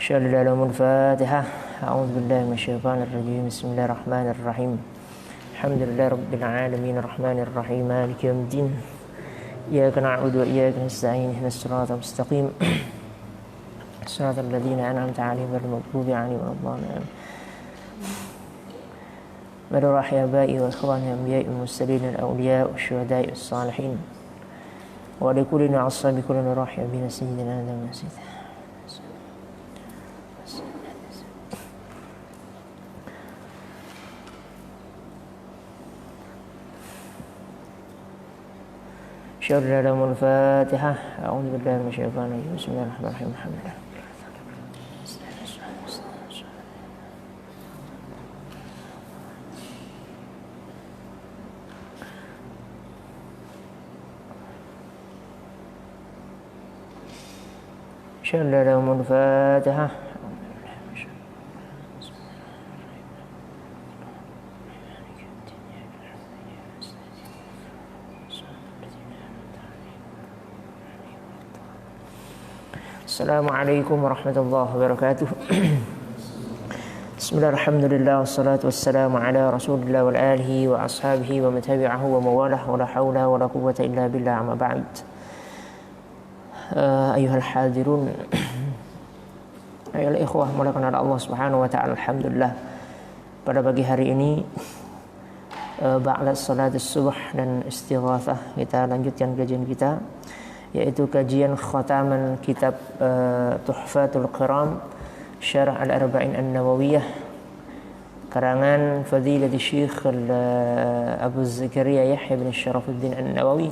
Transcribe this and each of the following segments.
شهر الفاتحة. أعوذ بالله من الشيطان الرجيم. بسم الله الرحمن الرحيم. الحمد لله رب العالمين الرحمن الرحيم مالك يوم الدين. إياك نعبد وإياك نستعين اهدنا الصراط المستقيم صراط الذين أنعمت عليهم غير المغضوب عليهم ولا الضالين. مدى روح آبائي وإخواني الأنبياء والمرسلين الأولياء والشهداء والصالحين ولكل عصى بكل روح بنا سيدنا آدم وسيدنا شر الفاتحة. أعوذ بالله من الشيطان الرجيم. بسم الله الرحمن الرحيم. الحمد لله. شر الفاتحة. Assalamualaikum warahmatullahi wabarakatuh. Bismillah, alhamdulillah, wassalatu wassalamu ala rasulillah wal alihi wa ashabihi wa man tabi'ahu wa mawalah wa la hawla wa la quwwata illa billah, amma ba'd. Ayuhal hadirun, ayuhal ikhwah mulakan Allah subhanahu wa ta'ala. Alhamdulillah, pada pagi hari ini ba'da salat subuh dan istighatsah, kita lanjutkan kajian kita, yaitu kajian khataman kitab Tuhfatul Qiram Syarah Al-Arba'in An-Nawawiyah karangan Fadilati Syekh Abu Zakaria Yahya bin Syarafuddin An-Nawawi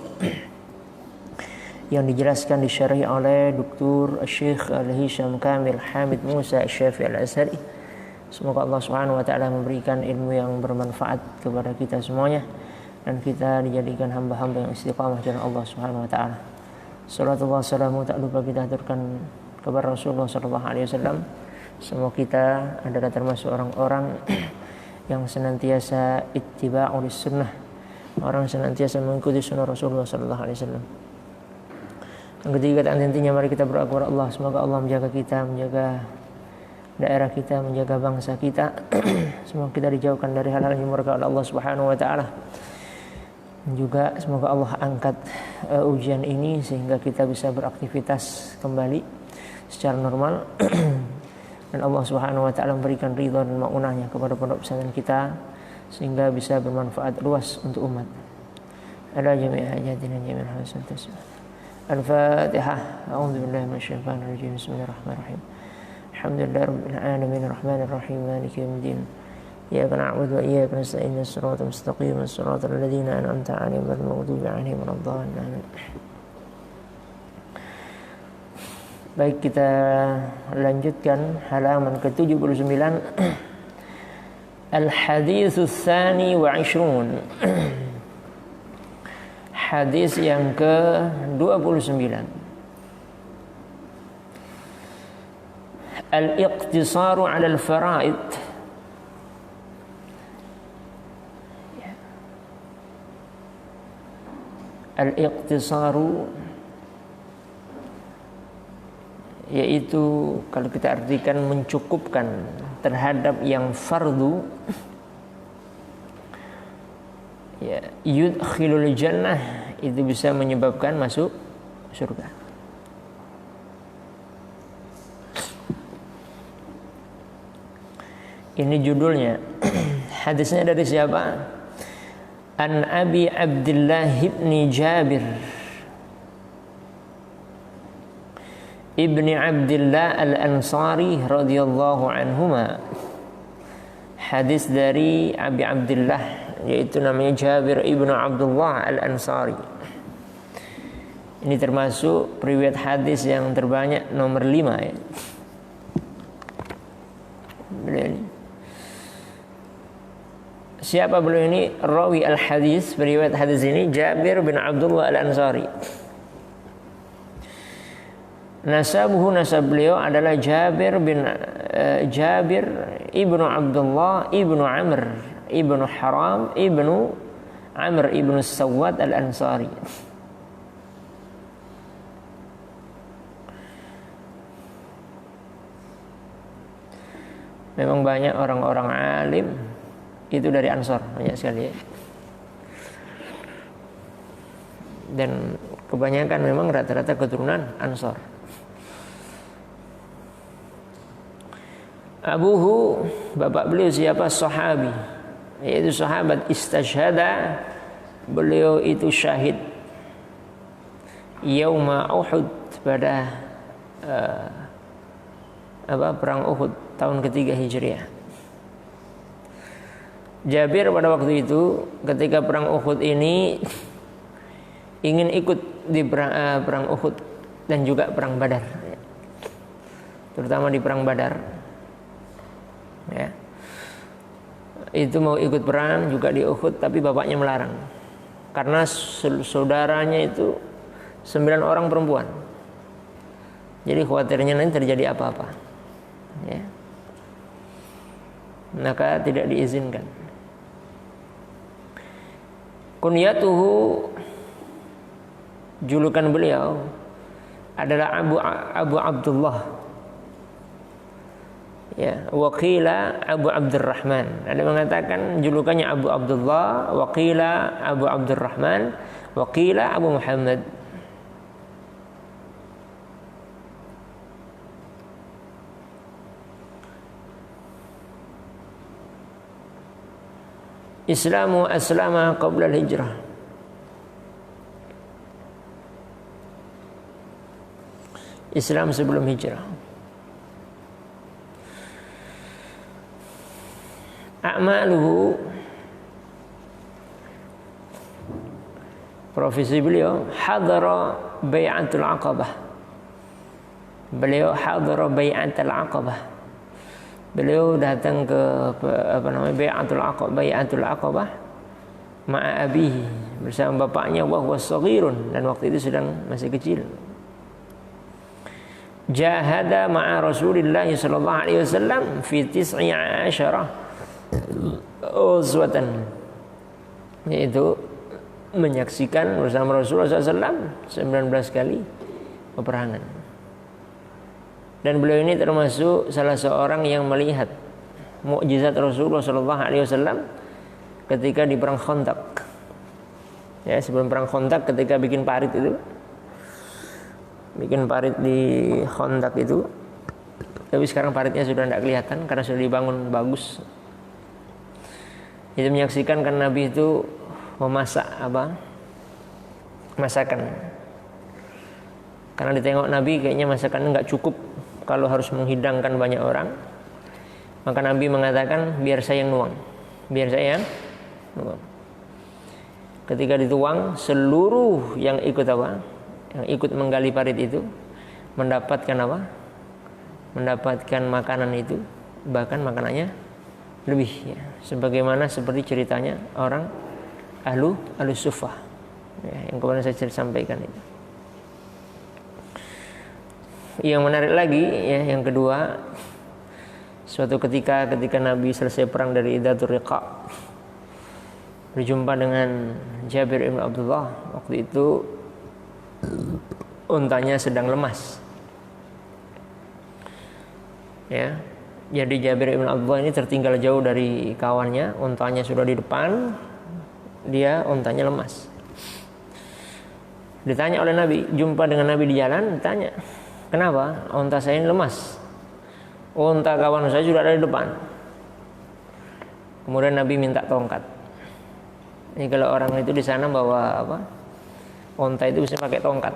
yang dijelaskan disyarahi oleh Dr. Syekh Al-Hisham Kamil Hamid Musa Syafi'i Al-Azhari. Semoga Allah Subhanahu wa taala memberikan ilmu yang bermanfaat kepada kita semuanya dan kita dijadikan hamba-hamba yang istiqamah jalan Allah Subhanahu wa taala. Salatullah salamu tak lupa kita aturkan kepada Rasulullah sallallahu alaihi wasallam. Semua kita adalah termasuk orang-orang yang senantiasa ittiba'u lis-sunnah, orang senantiasa mengikuti sunnah Rasulullah sallallahu alaihi wasallam. Yang ketiga dan intinya, mari kita berdoa kepada Allah, semoga Allah menjaga kita, menjaga daerah kita, menjaga bangsa kita. Semoga kita dijauhkan dari hal-hal yang murka oleh Allah Subhanahu wa taala. Juga semoga Allah angkat ujian ini sehingga kita bisa beraktivitas kembali secara normal dan Allah Subhanahu wa taala memberikan ridha dan maunahnya kepada pondok pesantren kita sehingga bisa bermanfaat luas untuk umat. Ala jami' hajatina jami' hasanat. Al-Fatihah. A'udzu billahi minasyaitonir rajim. Bismillahirrahmanirrahim. Alhamdulillahi rabbil alamin arrahmanir rahim maliki yaumiddin. إياك نعبد وإياك نستعين الصراط المستقيم الصراط الذين أنعمت عليهم غير المغضوب عليهم ولا الضالين. Baik, kita lanjutkan halaman ke-79. Al-Haditsus Tsani wa 20. Hadis yang ke-29. Al-Iqtisaru 'ala al-fara'id. Al-iqtisaru yaitu kalau kita artikan mencukupkan terhadap yang fardu, ya, yudkhilul jannah, itu bisa menyebabkan masuk surga. Ini judulnya. Hadisnya dari siapa? An Abi Abdullah ibn Jabir ibni Abdullah al-Ansari radhiyallahu anhuma. Hadis dari Abi Abdullah, yaitu namanya Jabir ibnu Abdullah al-Ansari. Ini termasuk riwayat hadis yang terbanyak, nomor 5 ya. Siapa beliau ini? Rawi al-hadis, beriwayat hadis ini Jabir bin Abdullah al-Ansari. Nasabuhu, nasab beliau adalah Jabir ibnu Abdullah ibnu Amr ibnu Haram ibnu Amr ibnu Sawad al-Ansari. memang banyak orang-orang alim itu dari Ansor, banyak sekali ya. Dan kebanyakan memang rata-rata keturunan Ansor. Abuhu, bapak beliau siapa? Sahabi, yaitu sahabat istashhada, beliau itu syahid yauma Uhud, pada perang Uhud tahun ketiga Hijriah. Jabir pada waktu itu ketika perang Uhud ini ingin ikut di perang Uhud dan juga perang Badar, terutama di perang Badar ya. Itu mau ikut perang juga di Uhud, tapi bapaknya melarang karena saudaranya itu 9 orang perempuan. Jadi khawatirnya nanti terjadi apa-apa ya. Maka tidak diizinkan. Kunyatuhu, julukan beliau adalah Abu Abdullah ya, waqila Abu Abdurrahman. Ada mengatakan julukannya Abu Abdullah, waqila Abu Abdurrahman, waqila Abu Muhammad. Islamu aslama qabla al-hijrah. Islam sebelum hijrah. A'maluhu, profesi beliau hadara bai'atul aqabah. Beliau hadara bai'atul aqabah. Beliau datang ke bai'atul aqabah ma'a abihi, bersama bapaknya, wa huwa shaghirun, dan waktu itu sedang masih kecil. Jahada ma'a Rasulillah sallallahu alaihi wasallam fi 19 uzwatan, yaitu menyaksikan bersama Rasulullah SAW 19 kali peperangan. Dan beliau ini termasuk salah seorang yang melihat mukjizat Rasulullah SAW ketika di perang Khandaq. Ya, sebelum perang Khandaq ketika bikin parit itu, bikin parit di Khandaq itu, tapi sekarang paritnya sudah tidak kelihatan karena sudah dibangun bagus. Itu menyaksikan kan Nabi itu memasak masakan. Karena ditengok Nabi kayaknya masakannya nggak cukup kalau harus menghidangkan banyak orang, maka Nabi mengatakan biar saya yang nuang, biar saya yang nuang. Ketika dituang, seluruh yang ikut yang ikut menggali parit itu mendapatkan mendapatkan makanan itu, bahkan makanannya lebih ya. Sebagaimana seperti ceritanya orang ahlu suffah ya, yang kemarin saya sampaikan itu. Yang menarik lagi ya, yang kedua, suatu ketika Nabi selesai perang dari Dhatur Riqa, berjumpa dengan Jabir ibn Abdullah. Waktu itu untanya sedang lemas ya. Jadi Jabir ibn Abdullah ini tertinggal jauh dari kawannya, untanya sudah di depan, dia untanya lemas. Ditanya oleh Nabi, jumpa dengan Nabi di jalan, ditanya, kenapa unta saya ini lemas? Unta kawan saya sudah ada di depan. Kemudian Nabi minta tongkat. Ini kalau orang itu di sana bawa unta itu bisa pakai tongkat.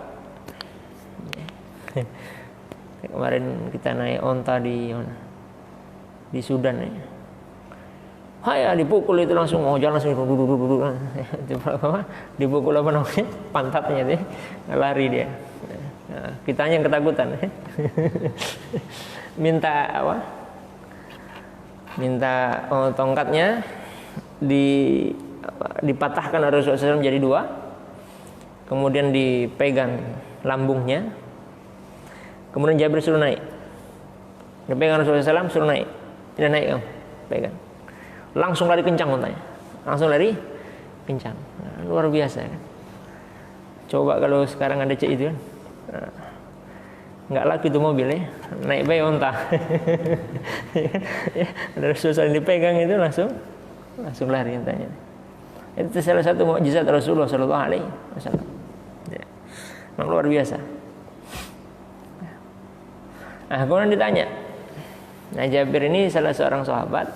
Kemarin kita naik unta di Sudan ya. Haya dipukul itu langsung jalan langsung duduk. Dipukul pantatnya dia, lari dia. Nah, kitanya yang ketakutan. Minta tongkatnya dipatahkan oleh Rasulullah SAW jadi 2. Kemudian dipegang lambungnya. Kemudian Jabir suruh naik. Dipegang Rasulullah SAW suruh naik. Tidak naik kamu, pegang. Langsung lari kencang untanya. Langsung lari kencang. Nah, luar biasa kan. Coba kalau sekarang ada cek itu kan. Nah, nggak laku itu mobil ya, naik bayi onta. Ya, dari susah dipegang itu langsung lari intanya. Itu salah satu mukjizat Rasulullah Shallallahu Alaihi Wasallam. Ya. Memang luar biasa. Nah, kemudian ditanya. Nah, Jabir ini salah seorang sahabat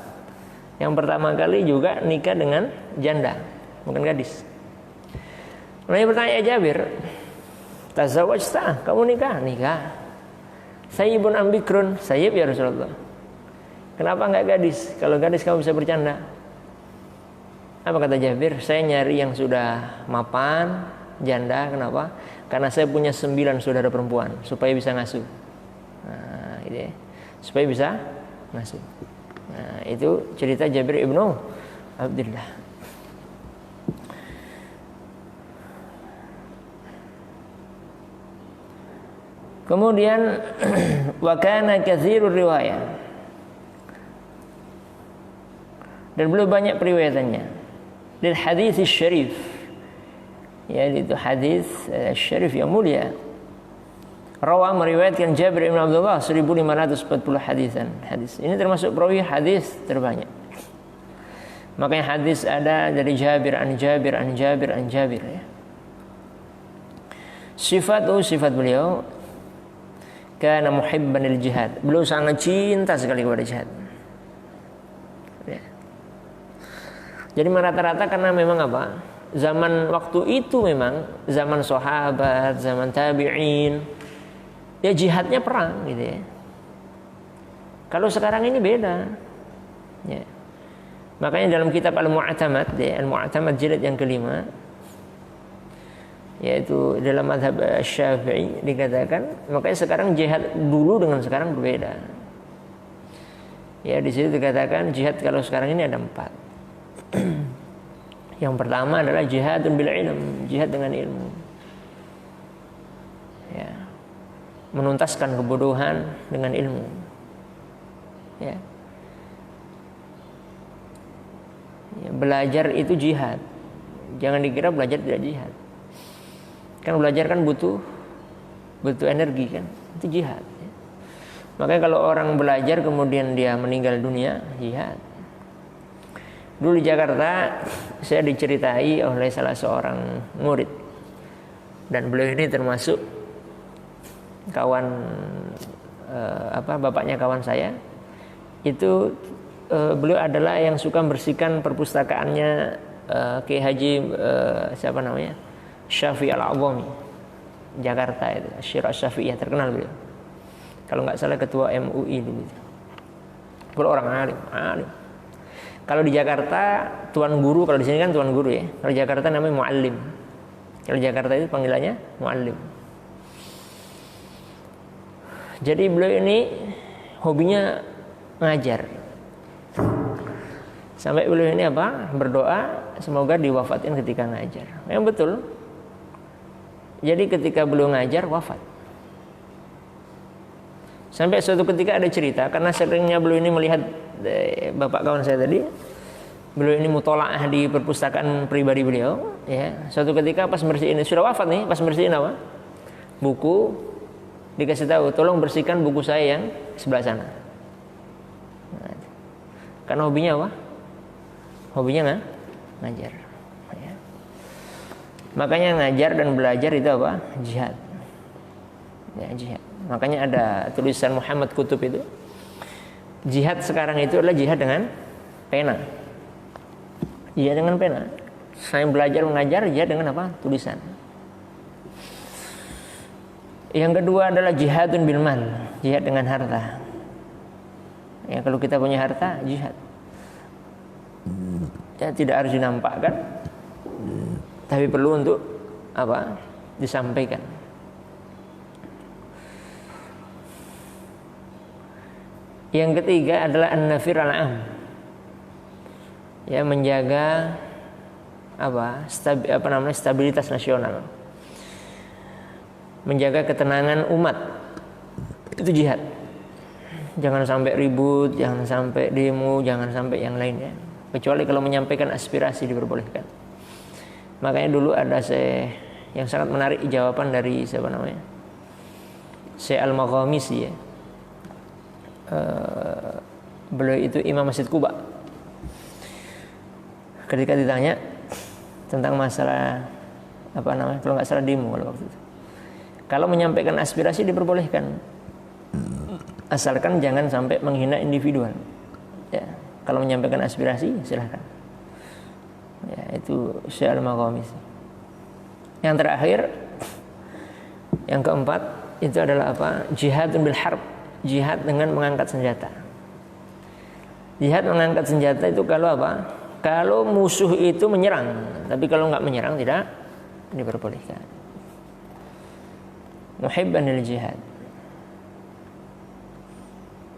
yang pertama kali juga nikah dengan janda, bukan gadis. Nah, bertanya Jabir, tazawwajta, kamu nikah? Nikah. Sayyibun am bikrun? Sayyib ya Rasulullah. Kenapa enggak gadis? Kalau gadis kamu bisa bercanda. Apa kata Jabir? Saya nyari yang sudah mapan, janda. Kenapa? Karena saya punya 9 saudara perempuan, supaya bisa ngasuh. Nah, itu ya. Supaya bisa ngasuh. Nah, itu cerita Jabir ibnu Abdullah. Kemudian wa kana katsirur riwayah. Dan beliau banyak periwayatannya. Dari hadis syarif, ya itu hadis syarif yang mulia. Rawa meriwayatkan Jabir bin Abdullah 1540 hadis. Ini termasuk perawi hadis terbanyak. Makanya hadis ada dari Jabir an Jabir an Jabir an Jabir ya. Sifat beliau kana muhibban lil jihad. Beliau sangat cinta sekali kepada jihad. Ya. Jadi rata-rata karena memang apa? Zaman waktu itu memang zaman sahabat, zaman tabi'in, ya jihadnya perang gitu ya. Kalau sekarang ini beda. Ya. Makanya dalam kitab Al-Mu'tamad, ya, Al-Mu'tamad jilid yang kelima, yaitu dalam mazhab Syafi'i dikatakan, makanya sekarang jihad dulu dengan sekarang berbeda. Ya, di situ dikatakan jihad kalau sekarang ini ada 4. Yang pertama adalah jihadun bil ilm, jihad dengan ilmu. Ya. Menuntaskan kebodohan dengan ilmu. Ya. Ya, belajar itu jihad. Jangan dikira belajar tidak jihad. Kan belajar kan butuh energi kan, itu jihad. Ya. Makanya kalau orang belajar kemudian dia meninggal dunia, jihad. Dulu di Jakarta saya diceritai oleh salah seorang murid, dan beliau ini termasuk kawan bapaknya kawan saya. Itu beliau adalah yang suka membersihkan perpustakaannya Kiai Haji siapa namanya? Syafi'i Al-A'zami, Jakarta itu, Syirah Syafi'iyah, terkenal beliau. Kalau nggak salah ketua MUI dulu. Beliau orang alim. Kalau di Jakarta tuan guru, kalau di sini kan tuan guru ya. Kalau di Jakarta namanya muallim. Kalau di Jakarta itu panggilannya muallim. Jadi beliau ini hobinya ngajar. Sampai beliau ini berdoa semoga diwafatin ketika ngajar. Yang betul. Jadi ketika beliau ngajar wafat. Sampai suatu ketika ada cerita, karena seringnya beliau ini melihat bapak kawan saya tadi, beliau ini mutolaah di perpustakaan pribadi beliau. Ya, suatu ketika pas bersihin, sudah wafat nih, pas bersihin buku, dikasih tahu, tolong bersihkan buku saya yang sebelah sana. Nah, karena hobinya hobinya ngajar. Ya. Makanya ngajar dan belajar itu jihad. Ya, jihad. Makanya ada tulisan Muhammad Kutub itu, jihad sekarang itu adalah jihad dengan pena. Jihad dengan pena. Saya belajar mengajar, jihad dengan tulisan. Yang kedua adalah jihadun bil mal, jihad dengan harta. Ya, kalau kita punya harta, jihad. Ya, tidak harus dinampakkan, tapi perlu untuk disampaikan. Yang ketiga adalah an-nafir al-am. Ya, menjaga stabilitas nasional. Menjaga ketenangan umat. Itu jihad. Jangan sampai ribut, jangan sampai demo, jangan sampai yang lainnya. Kecuali kalau menyampaikan aspirasi diperbolehkan. Makanya dulu ada yang sangat menarik jawaban dari Syekh Al-Maghamisi ya. Beliau itu imam Masjid Quba. Ketika ditanya tentang masalah apa namanya, kalau nggak salah demo kalau waktu itu, kalau menyampaikan aspirasi diperbolehkan, asalkan jangan sampai menghina individual. Ya, kalau menyampaikan aspirasi silahkan. Ya, itu Syekh Al-Maghamisi. Yang terakhir, yang keempat, itu adalah apa? Jihadun bil harb, jihad dengan mengangkat senjata. Jihad mengangkat senjata itu kalau apa? Kalau musuh itu menyerang, tapi kalau nggak menyerang tidak diperbolehkan. Muhibban lil jihad.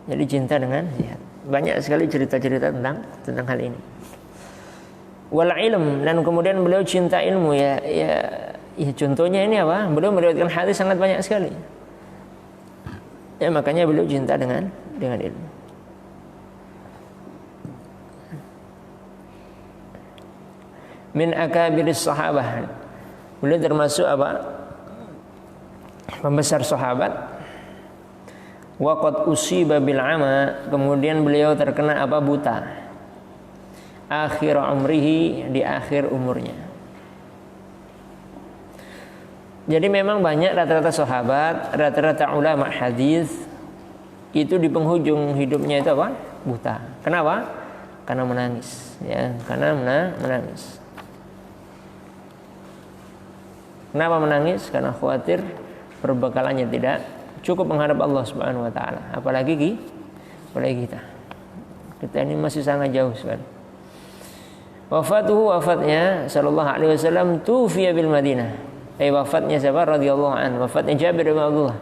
Jadi cinta dengan jihad. Banyak sekali cerita-cerita tentang hal ini. Wal ilm, dan kemudian beliau cinta ilmu ya contohnya ini apa? Beliau meriwayatkan hadis sangat banyak sekali. Ya makanya beliau cinta dengan ilmu. Min akabiris sahabah, beliau termasuk apa? Pembesar sahabat. Waqad usiba bil ama, kemudian beliau terkena apa? Buta. Akhir umrihi, di akhir umurnya. Jadi memang banyak rata-rata sahabat, rata-rata ulama hadis itu di penghujung hidupnya itu apa? Buta. Kenapa? Karena menangis, ya, karena menangis. Kenapa menangis? Karena khawatir perbekalannya tidak cukup menghadap Allah Subhanahu wa taala. Apalagi kita. Kita ini masih sangat jauh sekali. Wafatnya sallallahu alaihi wasallam tufiya bil Madinah. Wafatnya siapa? Radhiyallahu anhu. Wafatnya Jabir bin Abdullah.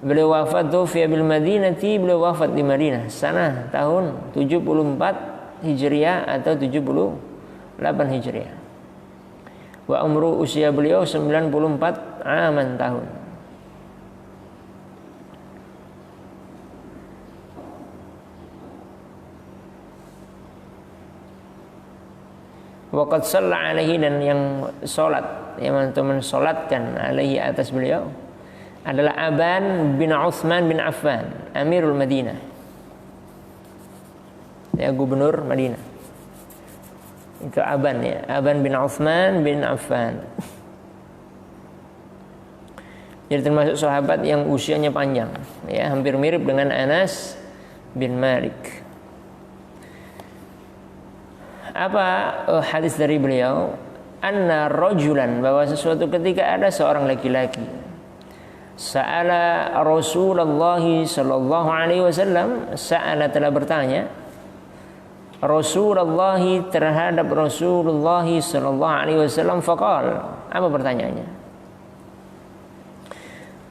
Beliau wafat tufiya bil Madinati, beliau wafat di Madinah. Sana tahun 74 Hijriah atau 78 Hijriah. Wa umru, usia beliau 94 aman tahun. Waqad shalla alaihi, dan yang salat, yang mensolatkan alaihi atas beliau adalah Aban bin Utsman bin Affan, Amirul Madinah. Ya, gubernur Madinah. Itu Aban ya, Aban bin Utsman bin Affan. Jadi termasuk sahabat yang usianya panjang, ya, hampir mirip dengan Anas bin Malik. Apa hadis dari beliau? Anna rajulan, bahwa sesuatu ketika ada seorang laki-laki sa'ala Rasulullah sallallahu alaihi wasallam, sa'ala telah bertanya Rasulullah terhadap Rasulullah sallallahu alaihi wasallam, faqal, apa pertanyaannya?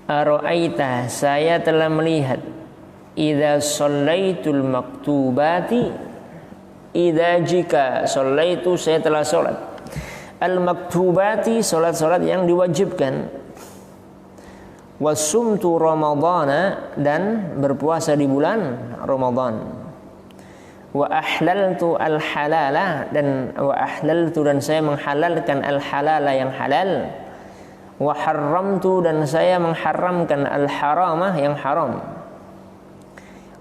Ara'aita, saya telah melihat, idza shallaitul maktubati, idza jika shallaitu, saya telah salat, al maktubati, salat-salat yang diwajibkan, wasumtu ramadhana, dan berpuasa di bulan Ramadan, wa ahlaltu al halala, dan wa ahlaltu, dan saya menghalalkan al halala, yang halal, wa harramtu, dan saya mengharamkan al haramah, yang haram,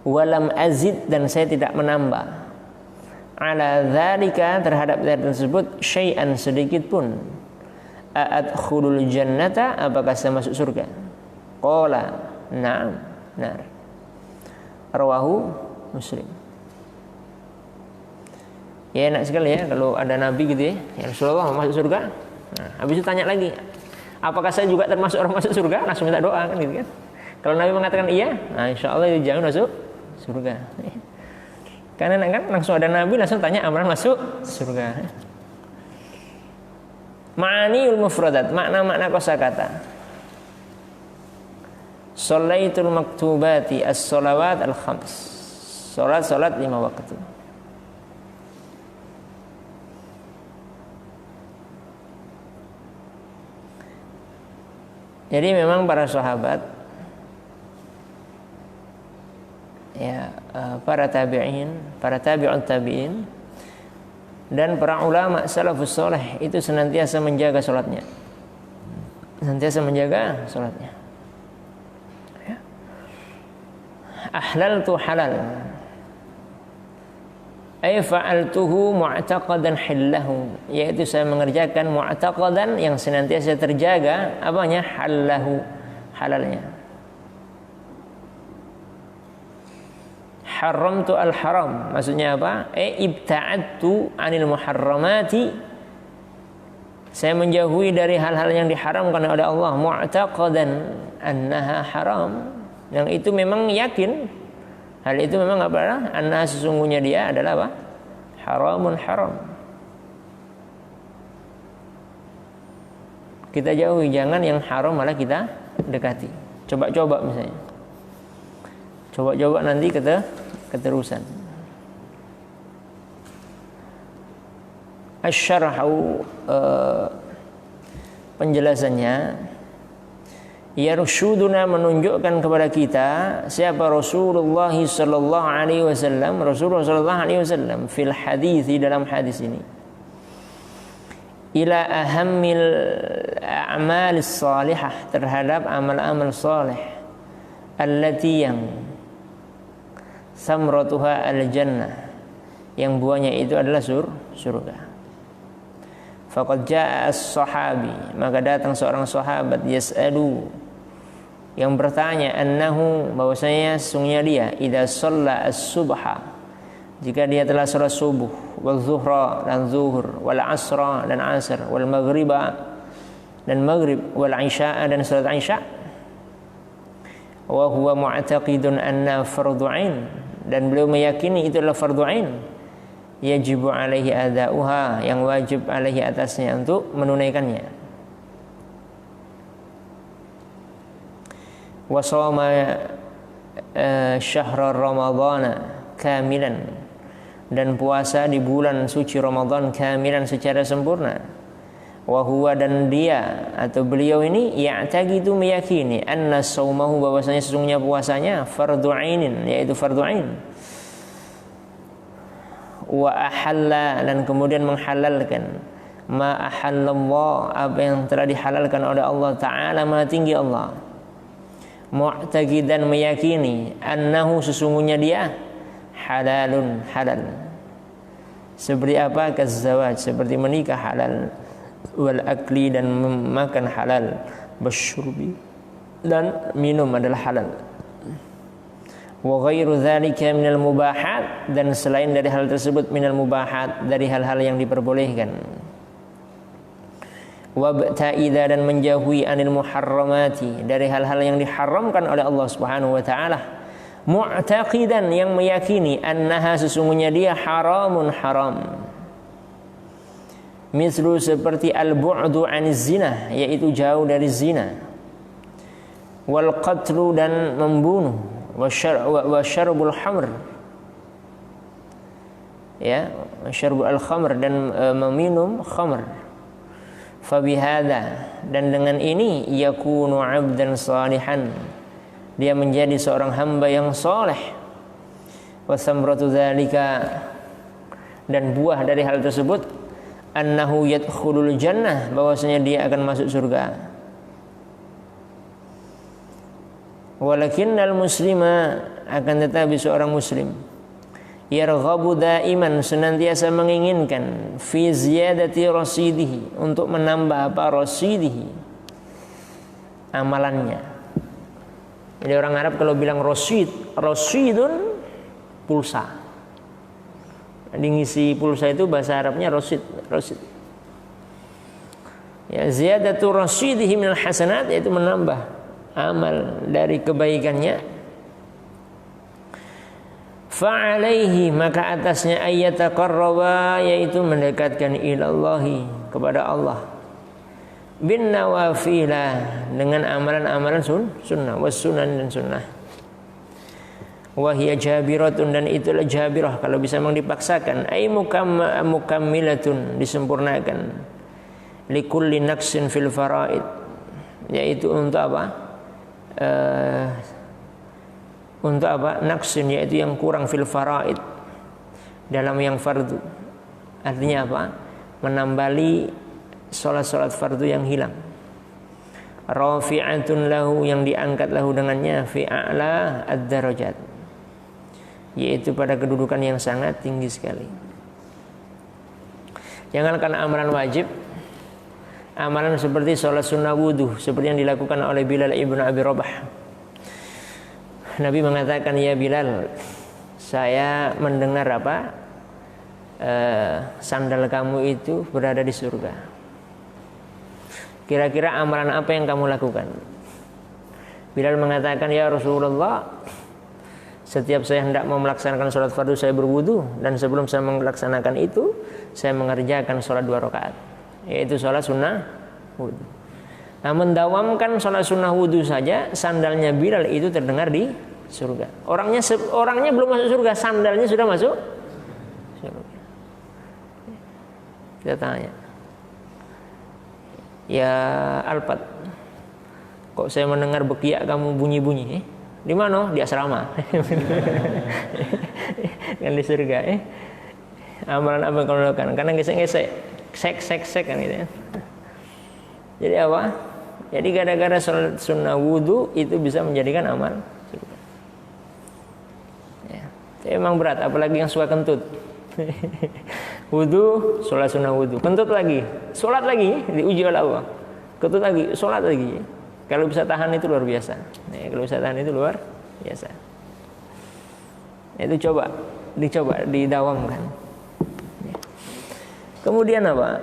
wa lam azid, dan saya tidak menambah, ala dzalika, terhadap tersebut, syai'an, sedikit pun, adkhulul jannata, apakah saya masuk surga? Qala na'am, nar. Rawahu Muslim. Ya, enak sekali ya kalau ada nabi gitu ya, ya Rasulullah mau masuk surga. Nah, habis itu tanya lagi, apakah saya juga termasuk orang masuk surga? Langsung minta doa kan gitu kan. Kalau Nabi mengatakan iya, nah insyaallah itu jangan masuk surga. Karena kan langsung ada nabi langsung tanya amalan masuk surga. Ma'aniul mufradat, makna-makna kosakata. Shallaitul maktubati as-shalawat al-khams, salat-salat 5 waktu. Jadi memang para sahabat, ya, para tabi'in, para tabi'un tabi'in, dan para ulama salafus saleh itu senantiasa menjaga salatnya. Senantiasa menjaga salatnya. ahlaltu halal, ay fa'altuhu mu'taqadan hillahu, yaitu saya mengerjakan mu'taqadan yang senantiasa terjaga apanya, hallahu, halalnya. Haramtu al-haram, maksudnya apa? Ibta'adtu 'anil muharramati, saya menjauhi dari hal-hal yang diharamkan oleh Allah, mu'taqadan annaha haram, yang itu memang yakin hal itu memang apa? Annaha, sesungguhnya dia adalah apa? Haramun haram. Kita jauhi, jangan yang haram malah kita dekati. Coba-coba misalnya. Coba-coba nanti keterusan. Asy-syarhu, penjelasannya, yarsyuduna, menunjukkan kepada kita siapa Rasulullah sallallahu alaihi wasallam, Rasulullah sallallahu alaihi wasallam fil hadis, dalam hadis ini, ila ahammil a'mal salihah, terhadap amal-amal saleh, allati, yang samratuha al-jannah, yang buahnya itu adalah surga. Faqad jaa as-sahabi, maka datang seorang sahabat, yas'alu, yang bertanya, annahu, bahwasanya sesungguhnya dia, idza shalla as-subha, jika dia telah salat subuh, wal zuhra, dan zuhur, wal asra, dan asar, wal maghriba, dan maghrib, wal isya, dan salat isya, wa huwa mu'taqidun anna fardhu ain, dan beliau meyakini itu adalah fardhu ain, yajibu alaihi adauha, yang wajib alaihi, atasnya untuk menunaikannya. Wa shoma syahr ramadhana kamilan, dan puasa di bulan suci Ramadan kamilan, secara sempurna. Wa huwa, dan dia atau beliau ini, ya'taqidu, meyakini, anna saumahu, bahwasanya sesungguhnya puasanya fardhu ainin, yaitu fardhu ain. Wa ahalla, dan kemudian menghalalkan, ma ahallallah, apa yang telah dihalalkan oleh Allah Ta'ala, maha tinggi Allah. Mu'taqidan, meyakini, annahu, sesungguhnya dia halalun, halal. Seperti apa? Kazawaj, seperti menikah halal, wal akli, dan makan halal, wasyurbi, dan minum adalah halal. Wa ghairu dzalika minal mubahat, dan selain dari hal tersebut, minal mubahat, dari hal-hal yang diperbolehkan. Wabta'idha, dan menjauhi anil muharramati, dari hal-hal yang diharamkan oleh Allah Subhanahu wa taala. Mu'taqidan, yang meyakini, annaha, sesungguhnya dia haramun, haram. Mislu, seperti al-bu'du 'aniz zina, yaitu jauh dari zina. Wal qatlu, dan membunuh. Wa syarbul khamr, ya, syarbul al-khamr, dan meminum khamr. Fabihada, dan dengan ini, yakunu 'abdan salihan, dia menjadi seorang hamba yang saleh. Wa samratu dzalika, dan buah dari hal tersebut, annahu yadkhulul jannah, bahwasanya dia akan masuk surga. Walakinnal muslima, akan tetapi seorang muslim, yarghabu daiman, senantiasa menginginkan, fi ziyadati rasidihi, untuk menambah apa? Rasidihi, amalannya. Jadi orang Arab kalau bilang rasid, rasidun, pulsa. Jadi ngisi pulsa itu bahasa Arabnya rasid, rasid. Ya, ziyadatu rasidihi minal hasanat, yaitu menambah amal dari kebaikannya. Fa'alaihi, maka atasnya, ayyataqarraba, yaitu mendekatkan ilallahi, kepada Allah, bin nawafilah, dengan amalan-amalan sunnah, was sunan, dan sunnah. Wahia jabiratun, dan itulah jabirah kalau bisa memang dipaksakan, ay mukammilatun, disempurnakan, likulli naqsin fil faraid, yaitu untuk apa? Untuk apa? Naqsin, yaitu yang kurang, fil faraid, dalam yang fardu. Artinya apa? Menambali salat-salat fardu yang hilang. Rafi'atun lahu, yang diangkat lahu dengannya, fi a'la ad-darajat, yaitu pada kedudukan yang sangat tinggi sekali. Jangankan amalan wajib, amalan seperti sholat sunnah wudu seperti yang dilakukan oleh Bilal ibn Abi Rabah. Nabi mengatakan, ya Bilal, saya mendengar sandal kamu itu berada di surga. Kira-kira amalan apa yang kamu lakukan? Bilal mengatakan, ya Rasulullah, setiap saya hendak mau melaksanakan sholat fardu saya berwudu, dan sebelum saya melaksanakan itu saya mengerjakan sholat 2 rakaat, yaitu sholat sunnah wudu. Nah, mendawamkan sholat sunnah wudu saja sandalnya Bilal itu terdengar di surga. Orangnya belum masuk surga, sandalnya sudah masuk surga. Kita tanya, ya Alpat, kok saya mendengar bekiak kamu bunyi-bunyi? Di mana? Di asrama. Kan di surga. Amalan apa yang kamu lakukan? Karena gesek-gesek, sek kan gitu ya. Jadi apa? Jadi gara-gara sholat sunnah wudu itu bisa menjadikan amal surga. Ya. Emang berat, apalagi yang suka kentut. Wudu, sholat sunnah wudu, kentut lagi, sholat lagi, diuji oleh Allah. Kentut lagi, sholat lagi. Kalau bisa tahan itu luar biasa. Kalau bisa tahan itu luar biasa. Itu dicoba, didawamkan. Kemudian apa?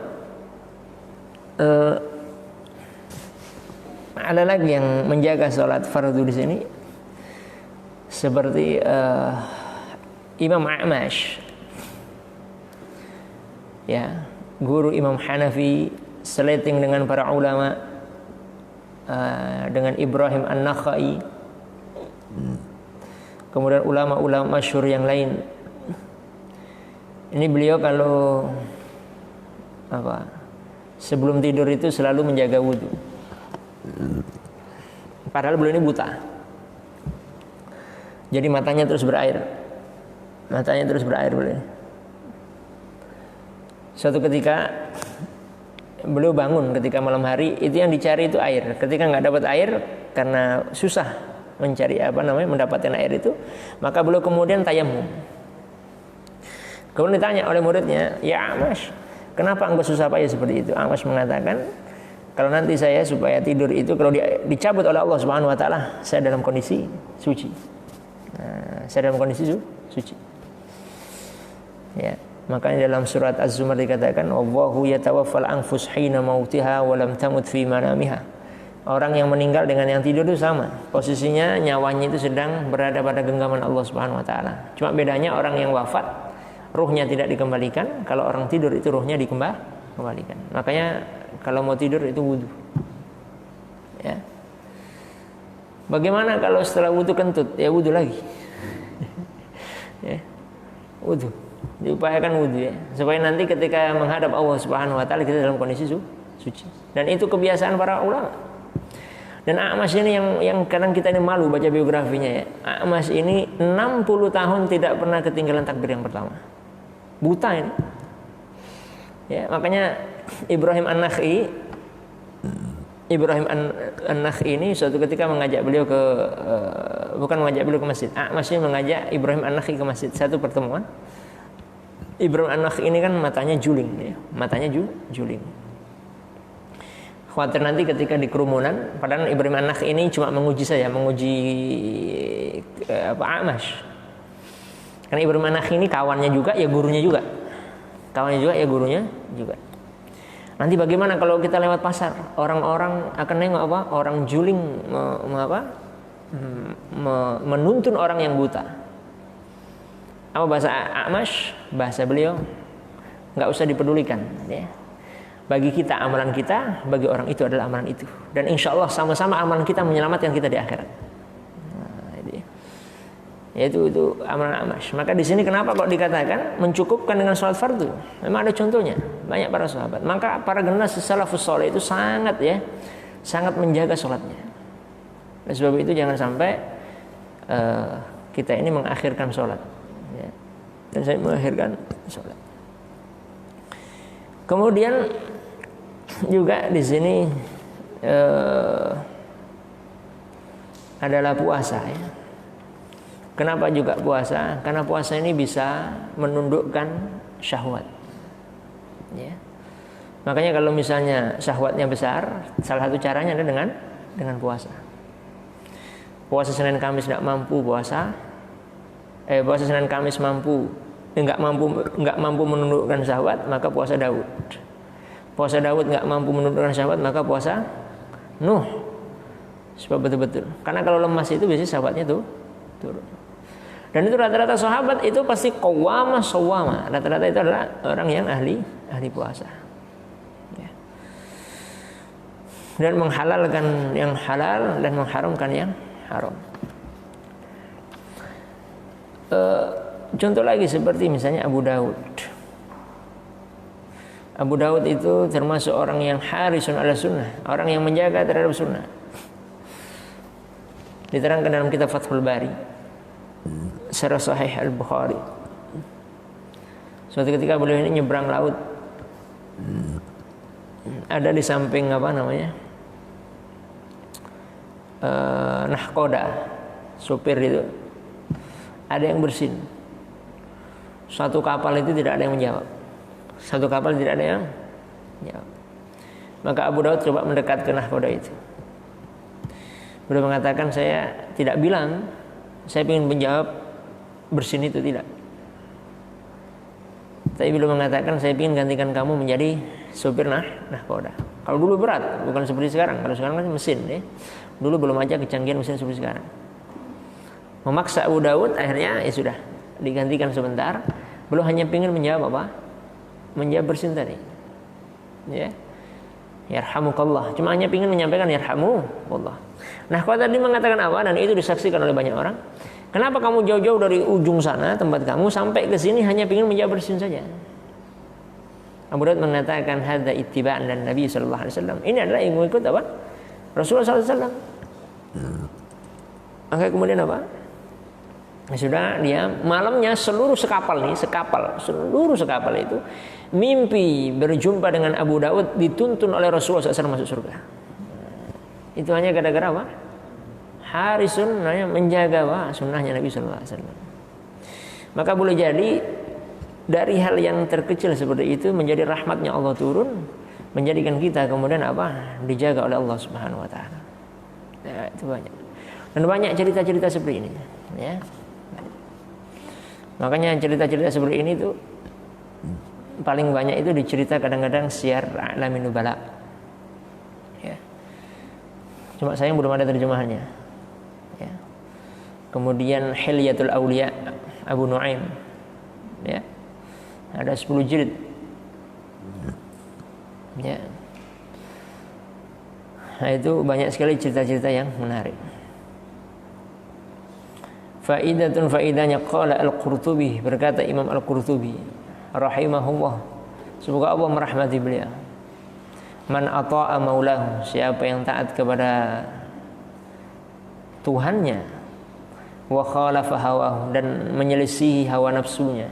Ada lagi yang menjaga sholat fardu di sini, seperti Imam A'mash. Ya, guru Imam Hanafi, seleting dengan para ulama, dengan Ibrahim An-Nakhai, kemudian ulama-ulama masyhur yang lain. Ini beliau kalau sebelum tidur itu selalu menjaga wudu. Padahal beliau ini buta, jadi matanya terus berair beliau. Suatu ketika beliau bangun ketika malam hari, itu yang dicari itu air. Ketika nggak dapat air karena susah mencari mendapatkan air itu, maka beliau kemudian tayamum. Kemudian ditanya oleh muridnya, ya A'mash, kenapa engkau susah payah seperti itu? A'mash mengatakan, kalau nanti saya supaya tidur itu kalau dicabut oleh Allah Subhanahu Wa Taala, saya dalam kondisi suci. Saya dalam kondisi suci. Ya. Makanya dalam surat Az-Zumar dikatakan, Allahu yatawaffal anfus hina mautiha wa lam tamut fi manamiha. Orang yang meninggal dengan yang tidur itu sama. Posisinya nyawanya itu sedang berada pada genggaman Allah Subhanahu wa taala. Cuma bedanya orang yang wafat ruhnya tidak dikembalikan, kalau orang tidur itu ruhnya dikembalikan. Makanya kalau mau tidur itu wudu. Ya. Bagaimana kalau setelah wudu kentut? Ya wudu lagi. Ya. Wudu. Diupayakan wudu ya, supaya nanti ketika menghadap Allah Subhanahu wa taala kita dalam kondisi suci. Dan itu kebiasaan para ulama. Dan A'mash ini yang kadang kita ini malu baca biografinya ya. A'mash ini 60 tahun tidak pernah ketinggalan takbir yang pertama. Buta ini. Ya, makanya Ibrahim An-Nakhai ini suatu ketika mengajak beliau bukan mengajak beliau ke masjid. A'mash ini mengajak Ibrahim An-Nakhai ke masjid. Satu pertemuan. Ibrahim An-Nakhai ini kan matanya juling ya. Matanya juling. Khawatir nanti ketika di kerumunan, padahal Ibrahim An-Nakhai ini cuma menguji A'mash. Karena Ibrahim An-Nakhai ini kawannya juga ya gurunya juga. Nanti bagaimana kalau kita lewat pasar, orang-orang akan nengok orang juling menuntun orang yang buta. Apa bahasa A'mash? Bahasa beliau nggak usah dipedulikan ya. Bagi kita amalan kita, bagi orang itu adalah amalan itu. Dan insya Allah sama-sama amalan kita menyelamatkan kita di akhirat. Yaitu amalan A'mash. Maka di sini kenapa kok dikatakan mencukupkan dengan sholat fardu? Memang ada contohnya, banyak para sahabat. Maka para generasi salafus saleh itu sangat menjaga sholatnya. Oleh sebab itu jangan sampai kita ini mengakhirkan sholat. Ya. Dan saya mengakhirkan sholat. Kemudian juga di sini adalah puasa ya. Kenapa juga puasa? Karena puasa ini bisa menundukkan syahwat. Ya. Makanya kalau misalnya syahwatnya besar, salah satu caranya adalah dengan puasa. Puasa Senin Kamis tidak mampu puasa. Puasa Senin Kamis nggak mampu menundukkan syahwat, maka puasa Daud. Puasa Daud nggak mampu menundukkan syahwat, maka puasa Nuh. Sebab betul-betul. Karena kalau lemas itu biasanya syahwatnya tuh turun. Dan itu rata-rata sahabat itu pasti qawwamah shawwamah. Rata-rata itu adalah orang yang ahli puasa. Ya. Dan menghalalkan yang halal dan mengharamkan yang haram. Contoh lagi seperti misalnya Abu Daud. Abu Daud itu termasuk orang yang harisun ala sunnah, orang yang menjaga terhadap sunnah. Diterangkan dalam kitab Fathul Bari, Syarah Sahih Al-Bukhari. Suatu ketika beliau ini nyebrang laut. Ada di samping nahkoda, sopir itu, ada yang bersin. Satu kapal itu tidak ada yang menjawab. Satu kapal tidak ada yang menjawab. Maka Abu Daud coba mendekat ke nahkoda itu. Beliau mengatakan, saya tidak bilang saya ingin menjawab bersin itu, tidak. Tapi beliau mengatakan, saya ingin gantikan kamu menjadi sopir nahkoda. Kalau dulu berat, bukan seperti sekarang. Kalau sekarang kan mesin, ya. Dulu belum aja kecanggihan mesin seperti sekarang. Memaksa Abu Daud, akhirnya ya sudah digantikan sebentar. Beliau hanya ingin menjawab apa? Menjawab bersin tadi. Ya. Yarhamukallah. Cuma hanya ingin menyampaikan yarhamukallah. Nah, kalau tadi mengatakan apa, dan itu disaksikan oleh banyak orang. Kenapa kamu jauh-jauh dari ujung sana tempat kamu sampai ke sini hanya ingin menjawab bersin saja? Abu Daud mengatakan hadza ittiba'an dan Nabi sallallahu alaihi wasallam. Ini adalah yang mengikut apa? Rasulullah sallallahu alaihi wasallam. Maka kemudian apa? Sudah dia malamnya seluruh sekapal itu mimpi berjumpa dengan Abu Daud, dituntun oleh Rasulullah SAW masuk surga. Itu hanya gara-gara apa? Harisun menjaga sunnahnya Nabi Sallallahu Alaihi Wasallam. Maka boleh jadi dari hal yang terkecil seperti itu menjadi rahmatnya Allah turun, menjadikan kita kemudian apa? Dijaga oleh Allah Subhanahu Wa Taala. Ya, itu banyak. Dan banyak cerita-cerita seperti ini. Ya. Makanya cerita-cerita seperti ini tuh paling banyak itu dicerita kadang-kadang Syiar A'lamin Nubala. Ya. Cuma sayang belum ada terjemahannya. Ya. Kemudian Hilyatul Auliya Abu Nuaim. Ya. Ada 10 jilid. Ya. Nah, itu banyak sekali cerita-cerita yang menarik. Faidahnya qala Al-Qurtubi, berkata Imam Al-Qurtubi rahimahullah, semoga Allah merahmati beliau. Man ata'a maulahu, siapa yang taat kepada Tuhannya, wa khalafa hawahu, dan menyelisihi hawa nafsunya,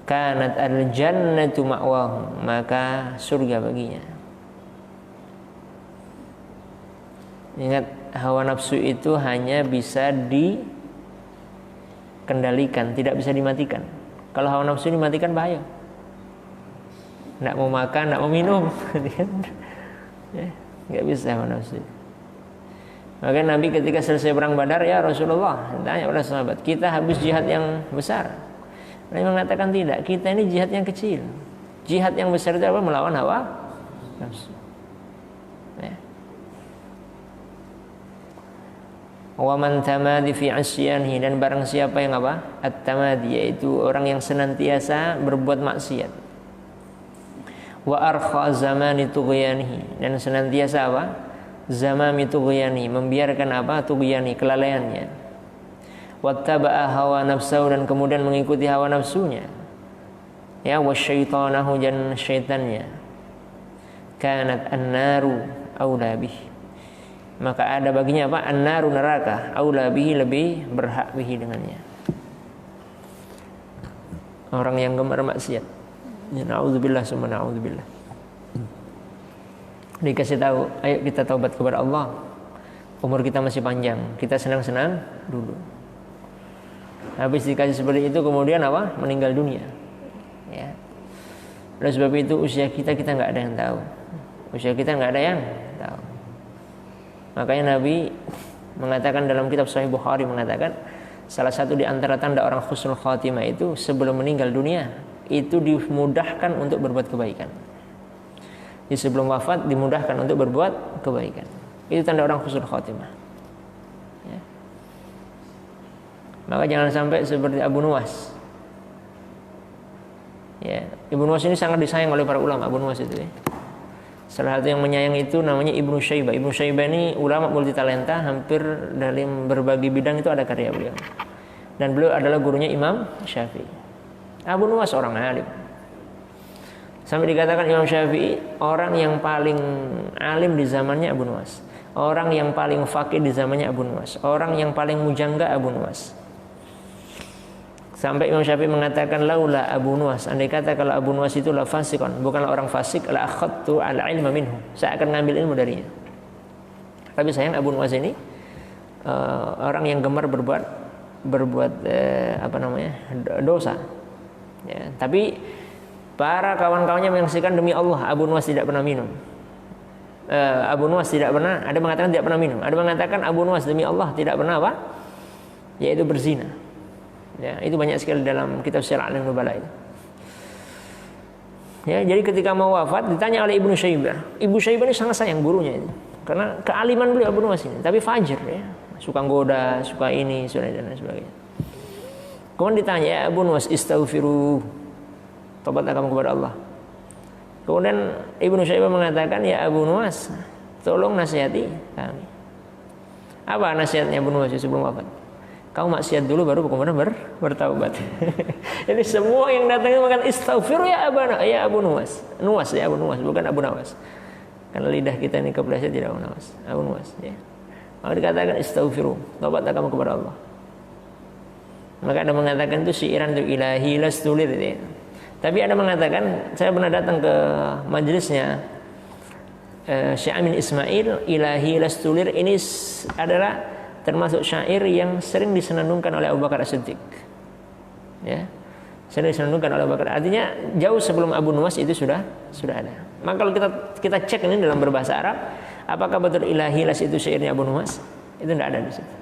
kanat al-jannatu ma'wahu, maka surga baginya. Ingat, hawa nafsu itu hanya bisa dikendalikan, tidak bisa dimatikan. Kalau hawa nafsu dimatikan bahaya. Tidak mau makan, tidak mau minum, nggak bisa hawa nafsu. Maka Nabi ketika selesai perang Badar, ya Rasulullah, tanya pada sahabat, kita habis jihad yang besar. Nabi mengatakan tidak, kita ini jihad yang kecil. Jihad yang besar itu apa? Melawan hawa nafsu. Ya. Wa man tamadi fi asyanhi, dan barang siapa yang apa? At-tamadi, yaitu orang yang senantiasa berbuat maksiat. Wa arkha zamani tughyanihi, dan senantiasa apa? Zamami tughyani, membiarkan apa? Tughyani, kelalaiannya. Wattaba'a hawa nafsahu, dan kemudian mengikuti hawa nafsunya. Ya, wasyaitanahu, dan syaitannya. Kanat an-naru aula bihi, maka ada baginya apa? An-naru, neraka, aula bihi, lebih berhak bihi dengannya. Orang yang gemar maksiat. Ya, na'udzubillah summa na'udzubillah. Dikasih tahu, ayo kita taubat kepada Allah. Umur kita masih panjang, kita senang-senang dulu. Habis dikasih seperti itu kemudian apa? Meninggal dunia. Ya. Oleh sebab itu usia kita nggak ada yang tahu. Usia kita nggak ada yang tahu. Makanya Nabi mengatakan dalam kitab Sahih Bukhari mengatakan salah satu di antara tanda orang husnul khatimah itu sebelum meninggal dunia itu dimudahkan untuk berbuat kebaikan. Jadi sebelum wafat dimudahkan untuk berbuat kebaikan. Itu tanda orang husnul khatimah. Ya. Maka jangan sampai seperti Abu Nuwas. Ya, Ibnu Nuwas ini sangat disayang oleh para ulama. Abu Nuwas itu ya. Salah satu yang menyayang itu namanya Ibnu Syaibah. Ibnu Syaibah ini ulama multitalenta, hampir dalam berbagai bidang itu ada karya beliau. Dan beliau adalah gurunya Imam Syafi'i. Abu Nuwas orang alim. Sampai dikatakan Imam Syafi'i orang yang paling alim di zamannya Abu Nuwas. Orang yang paling faqih di zamannya Abu Nuwas. Orang yang paling mujangga Abu Nuwas. Sampai Imam Syafi'i mengatakan laula Abu Nuwas, andai kata kalau Abu Nuwas itu la fasikon, bukanlah orang fasik, la akhadtu al ilma minhu, saya akan ngambil ilmu darinya. Tapi sayang Abu Nuwas ini orang yang gemar berbuat dosa. Ya, tapi para kawan-kawannya menyaksikan demi Allah Abu Nuwas tidak pernah minum. Abu Nuwas tidak pernah, ada mengatakan tidak pernah minum, ada mengatakan Abu Nuwas demi Allah tidak pernah apa? Yaitu berzina. Ya, itu banyak sekali dalam kitab Syiar A'lam Nubala itu. Ya, jadi ketika mau wafat ditanya oleh Ibnu Syaibah. Ibnu Syaibah ini sangat sayang gurunya itu. Karena kealiman beliau Abu Nuwas ini, tapi fajir ya. Suka goda, suka ini, suka dan sebagainya. Kemudian ditanya, ya Abu Nuwas istaghfiru. Tobatlah kamu kepada Allah. Kemudian Ibnu Syaibah mengatakan, ya Abu Nuwas, tolong nasihati kami. Apa nasihatnya Abu Nuwas sebelum wafat? Kau maksiat dulu baru kemudian bertaubat. Jadi semua yang datangnya mengatakan istaghfiru ya Abu Nuwas. Nuwas ya Abu Nuwas, bukan Abu Nawas. Karena lidah kita ini kepleset tidak Abu Nawas. Abu Nuwas ya. Maka dikatakan istaghfiru, taubatlah kamu kepada Allah. Maka ada mengatakan itu syiiran itu ilahi lastulir ya. Tapi ada mengatakan, saya pernah datang ke majelisnya Syekh Amin Ismail, ilahi lastulir ini adalah termasuk syair yang sering disenandungkan oleh Abu Bakar As-Siddiq. Ya. Sering disenandungkan oleh Abu Bakar. Artinya jauh sebelum Abu Nuwas itu sudah ada. Maka kalau kita cek ini dalam berbahasa Arab, apakah betul ilahi las itu syairnya Abu Nuwas? Itu tidak ada di situ.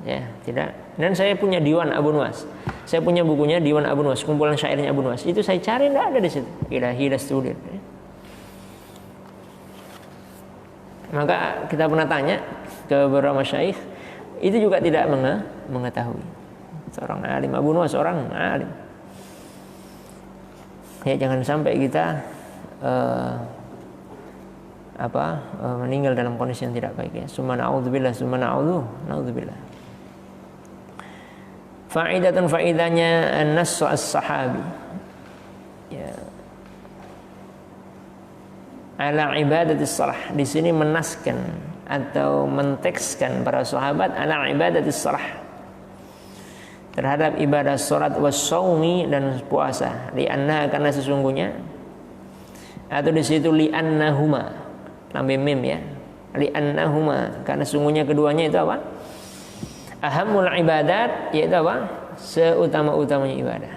Ya, tidak. Dan saya punya diwan Abu Nuwas. Saya punya bukunya diwan Abu Nuwas, kumpulan syairnya Abu Nuwas. Itu saya cari tidak ada di situ. Ilahi las tulir. Ya. Maka kita pernah tanya ke beberapa masyaikh, itu juga tidak mengetahui. Seorang alim, Abu Nuwas seorang alim. Ya jangan sampai kita meninggal dalam kondisi yang tidak baik ya. Summa na'udzubillah, summa na'udzubillah. Fa'idatun fa'idahnya an-nass as-sahabi. Ya. Ala ibadatis salah. Di sini menaskan atau mentekskan para sahabat ala ibadatis salah terhadap ibadah salat was-shaumi dan puasa. Li'anna karena sesungguhnya, atau di situ li'annahuma lambe mim ya. Li'annahuma karena sesungguhnya keduanya itu apa? Ahamul ibadat, yaitu apa? Seutama-utamanya ibadah.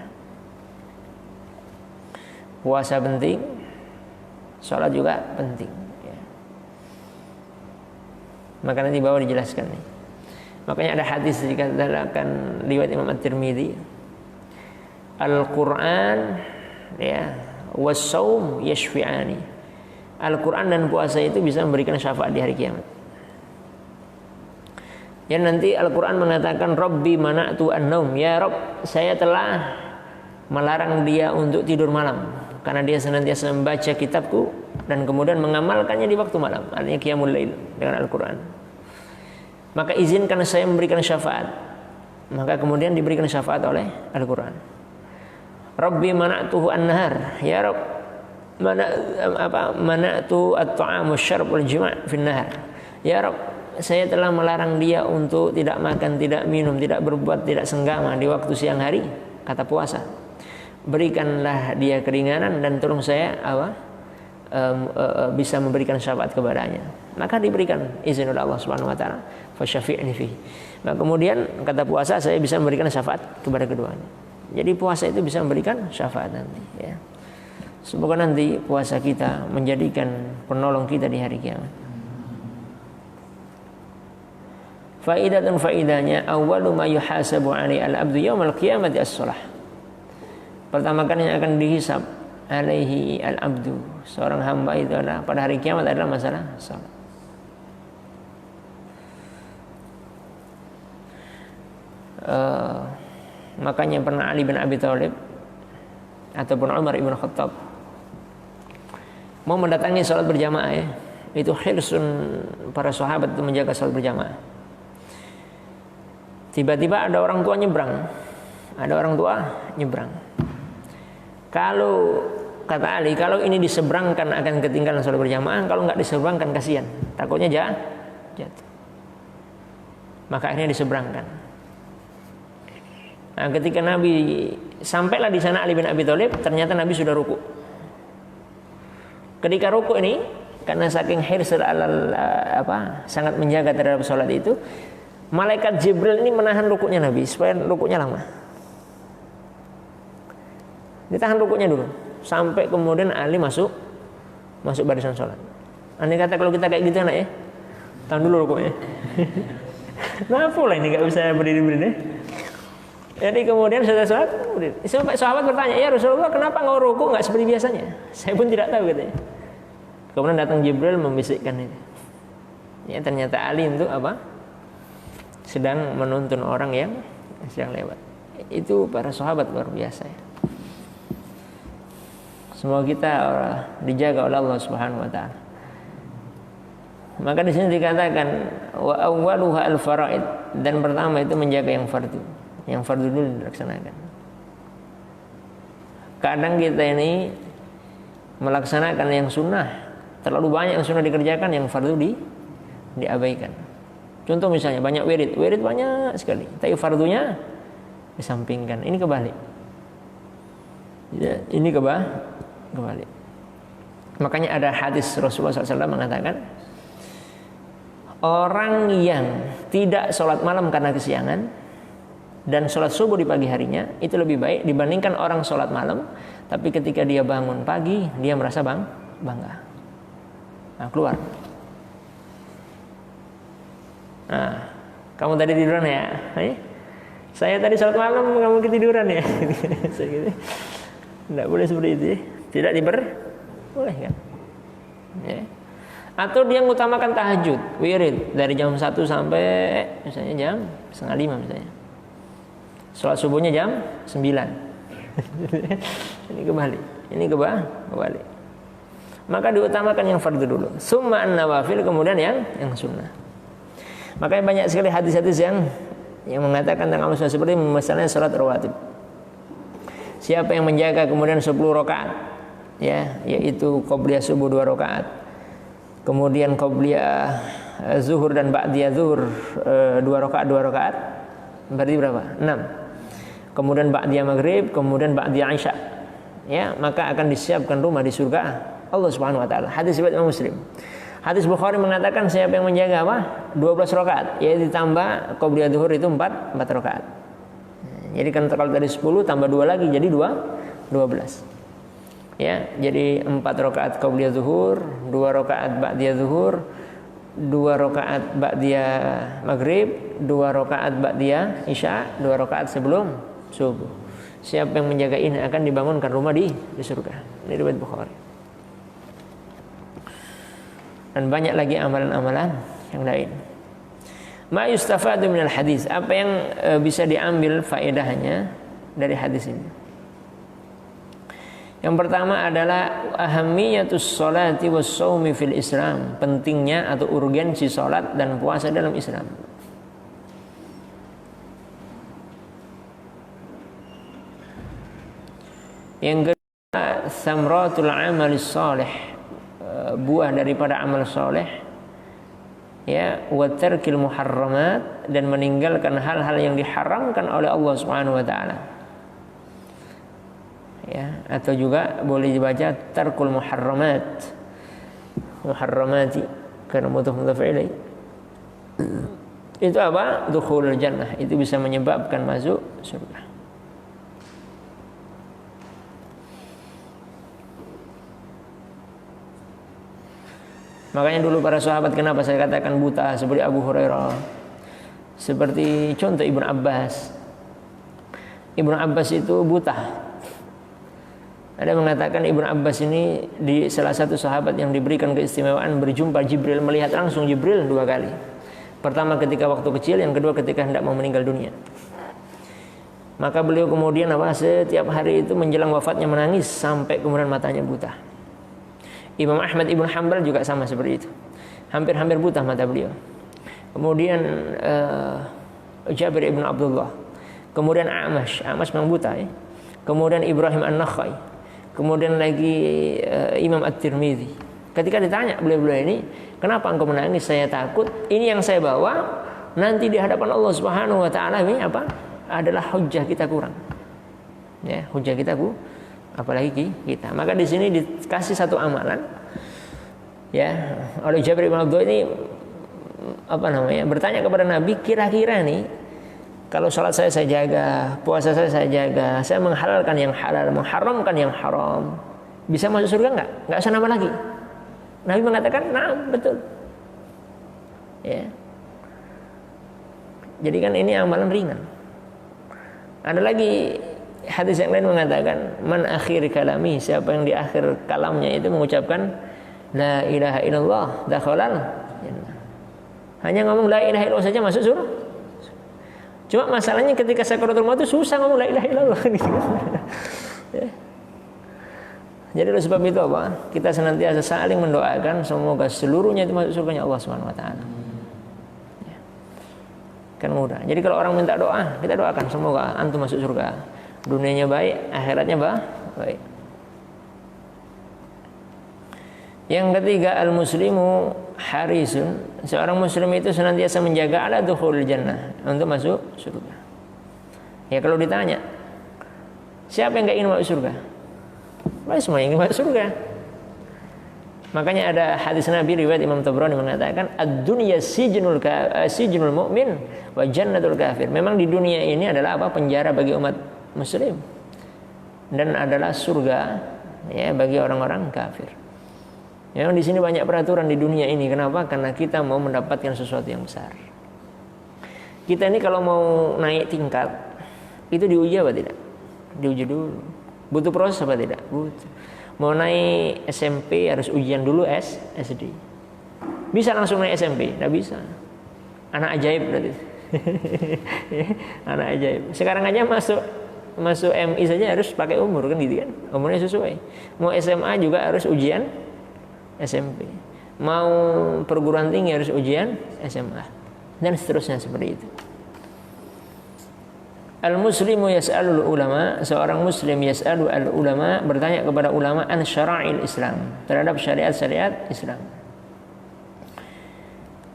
Puasa penting, salat juga penting ya. Maka nanti bawah dijelaskan nih. Makanya ada hadis dikatakan riwayat Imam At-Tirmidzi, Al-Qur'an ya was-shaum yashfi'ani. Al-Qur'an dan puasa itu bisa memberikan syafaat di hari kiamat. Ya nanti Al-Quran mengatakan Rabbi mana'tu an-naum, ya Rabb saya telah melarang dia untuk tidur malam karena dia senantiasa membaca kitabku dan kemudian mengamalkannya di waktu malam, artinya qiyamul lail dengan Al-Quran. Maka izinkan saya memberikan syafaat. Maka kemudian diberikan syafaat oleh Al-Quran. Rabbi mana'tuhu an-nahar, ya Rabb mana'tu at-ta'am wasyarb wal jima' fi an-nahar, ya Rabb saya telah melarang dia untuk tidak makan, tidak minum, tidak berbuat, tidak senggama di waktu siang hari, kata puasa. Berikanlah dia keringanan dan tolong saya bisa memberikan syafaat kepadanya, maka diberikan izin oleh Allah Subhanahu wa taala, fasyafi'ni fihi. Nah, kemudian kata puasa, saya bisa memberikan syafaat kepada keduanya. Jadi puasa itu bisa memberikan syafaat nanti, ya. Semoga nanti puasa kita menjadikan penolong kita di hari kiamat. Faidatun faidahnya, awwalu ma yuhasabu 'alaihi al-'abdu yaumil qiyamati as-shalah. Pertama kali yang akan dihisab alaihi al-'abdu, seorang hamba itu adalah pada hari kiamat adalah masalah salat. Makanya pernah Ali bin Abi Thalib ataupun Umar ibn Khattab mau mendatangi salat berjamaah, ya. Itu khirsun para sahabat itu menjaga salat berjamaah. Tiba-tiba ada orang tua nyebrang. Kalau kata Ali, kalau ini diseberangkan akan ketinggalan salat berjamaah, kalau nggak diseberangkan kasihan, takutnya jatuh. Maka akhirnya diseberangkan. Nah, ketika Nabi sampailah di sana Ali bin Abi Thalib, ternyata Nabi sudah ruku. Ketika ruku ini, karena saking hirsir sangat menjaga terhadap salat itu, malaikat Jibril ini menahan rukunya Nabi supaya rukunya lama. Ditahan rukunya dulu sampai kemudian Ali masuk barisan salat. Andai kata kalau kita kayak gitu anak, ya, tahan dulu rukunya. Nah, pula ini nggak bisa berdiri deh. Jadi kemudian setelah sholat, sahabat bertanya, ya Rasulullah, kenapa nggak ruku nggak seperti biasanya? Saya pun tidak tahu, katanya. Kemudian datang Jibril membisikkan itu. Ya, ternyata Ali itu sedang menuntun orang yang sedang lewat. Itu para sahabat luar biasa, ya. Semoga kita dijaga oleh Allah Subhanahu wa taala. Maka di sini dikatakan wa awwaluha al-faraid, dan pertama itu menjaga yang fardu. Yang fardu dulu dilaksanakan. Kadang kita ini melaksanakan yang sunnah, terlalu banyak yang sunnah dikerjakan, yang fardu diabaikan. Contoh misalnya banyak wirid banyak sekali, tapi fardunya disampingkan. Ini kebalik. Ya, ini kebalik. Makanya ada hadis Rasulullah SAW mengatakan, orang yang tidak sholat malam karena kesiangan dan sholat subuh di pagi harinya itu lebih baik dibandingkan orang sholat malam tapi ketika dia bangun pagi dia merasa bangga. Nah, keluar. Nah, kamu tadi tiduran ya? Saya tadi sholat malam, kamu ketiduran ya? Tidak boleh seperti itu, ya. Tidak diperbolehkan, ya. Atau dia mengutamakan tahajud, wirid dari jam 1 sampai misalnya jam 4:30 misalnya. Sholat subuhnya jam 9. Ini kebalik. Maka diutamakan yang fardu dulu. Summa an-nawafil, kemudian yang sunnah. Makanya banyak sekali hadis-hadis yang mengatakan tentang amalan seperti misalnya sholat rawatib. Siapa yang menjaga kemudian 10 rakaat, ya, yaitu qobliyah subuh 2 rakaat. Kemudian qobliyah zuhur dan ba'diyah zuhur 2 rakaat. Berarti berapa? 6. Kemudian ba'diyah maghrib, kemudian ba'diyah isya. Ya, maka akan disiapkan rumah di surga Allah Subhanahu wa taala. Hadis riwayat Imam Muslim. Hadis Bukhari mengatakan siapa yang menjaga 12 rakaat, yaitu ditambah qobliyah zuhur itu 4 rakaat. Jadi kan kalau tadi 10 tambah 2 lagi jadi 12. Ya, jadi 4 rakaat qobliyah zuhur, 2 rakaat ba'diyah zuhur, 2 rakaat ba'diyah maghrib, 2 rakaat ba'diyah isya, 2 rakaat sebelum subuh. Siapa yang menjaga ini akan dibangunkan rumah di surga. Ini riwayat Bukhari. Dan banyak lagi amalan-amalan yang lain. Ma yustafadu minal hadis, apa yang bisa diambil faedahnya dari hadis ini? Yang pertama adalah ahamiyatus sholati was shaumi fil Islam, pentingnya atau urgensi salat dan puasa dalam Islam. Yang kedua, samratul amalis salih, buah daripada amal saleh, ya, wa tarkil muharramat, dan meninggalkan hal-hal yang diharamkan oleh Allah Subhanahu wa taala. Ya, atau juga boleh dibaca tarkul muharramat, muharramati karena mudhaf ilaih. Itu apa? Dukhulul jannah. Itu bisa menyebabkan masuk surga. Makanya dulu para sahabat kenapa saya katakan buta, seperti Abu Hurairah, seperti contoh Ibnu Abbas. Ibnu Abbas itu buta. Ada mengatakan Ibnu Abbas ini di salah satu sahabat yang diberikan keistimewaan berjumpa Jibril, melihat langsung Jibril 2 kali. Pertama ketika waktu kecil, yang kedua ketika hendak mau meninggal dunia. Maka beliau kemudian setiap hari itu menjelang wafatnya menangis sampai kemudian matanya buta. Imam Ahmad Ibn Hanbal juga sama seperti itu. Hampir-hampir buta mata beliau. Kemudian Jabir Ibn Abdullah. Kemudian A'mash memang buta ya. Kemudian Ibrahim An-Nakhai. Kemudian lagi Imam At-Tirmidzi. Ketika ditanya beliau-beliau ini, kenapa engkau menangis? Saya takut ini yang saya bawa nanti di hadapan Allah Subhanahu wa taala ini adalah hujjah kita kurang. Ya, hujjah kita apalagi kita. Maka di sini dikasih satu amalan ya oleh Jabir bin Abdullah ini bertanya kepada Nabi, kira-kira nih kalau salat saya jaga, puasa saya jaga, saya menghalalkan yang halal, mengharamkan yang haram, bisa masuk surga enggak? Enggak usah nambah lagi. Nabi mengatakan, "Nah, betul." Ya. Jadi kan ini amalan ringan. Ada lagi hadis yang lain mengatakan, "Man akhir kalami," siapa yang di akhir kalamnya itu mengucapkan la ilaha illallah dakhalal jannah. Hanya ngomong la ilaha illallah saja masuk surga. Cuma masalahnya ketika sakaratul maut itu susah ngomong la ilaha illallah gitu. Ya. Jadi oleh sebab itu kita senantiasa saling mendoakan semoga seluruhnya itu masuk surganya Allah Subhanahu wa taala. Ya. Kan mudah. Jadi kalau orang minta doa, kita doakan semoga antum masuk surga. Dunianya baik, akhiratnya baik. Yang ketiga, al-muslimu harisun. Seorang muslim itu senantiasa menjaga ala dukhulul jannah, untuk masuk surga. Ya kalau ditanya, siapa yang enggak ingin masuk surga? Semua ingin masuk surga. Makanya ada hadis Nabi riwayat Imam Tabrani mengatakan, ad-dunya sijnul mu'min wa jannatul kafir. Memang di dunia ini adalah penjara bagi umat muslim dan adalah surga ya bagi orang-orang kafir. Memang di sini banyak peraturan di dunia ini. Kenapa? Karena kita mau mendapatkan sesuatu yang besar. Kita ini kalau mau naik tingkat itu diuji apa tidak? Diuji dulu. Butuh proses apa tidak? Butuh. Mau naik SMP harus ujian dulu SD. Bisa langsung naik SMP? Tidak bisa. Anak ajaib berarti. Anak ajaib. Sekarang aja masuk MI saja harus pakai umur kan gitu kan? Umurnya sesuai. Mau SMA juga harus ujian SMP. Mau perguruan tinggi harus ujian SMA. Dan seterusnya seperti itu. Al-muslimu yas'alul ulama, seorang muslim yas'alu al-ulama, bertanya kepada ulama an syara'il Islam, terhadap syariat-syariat Islam.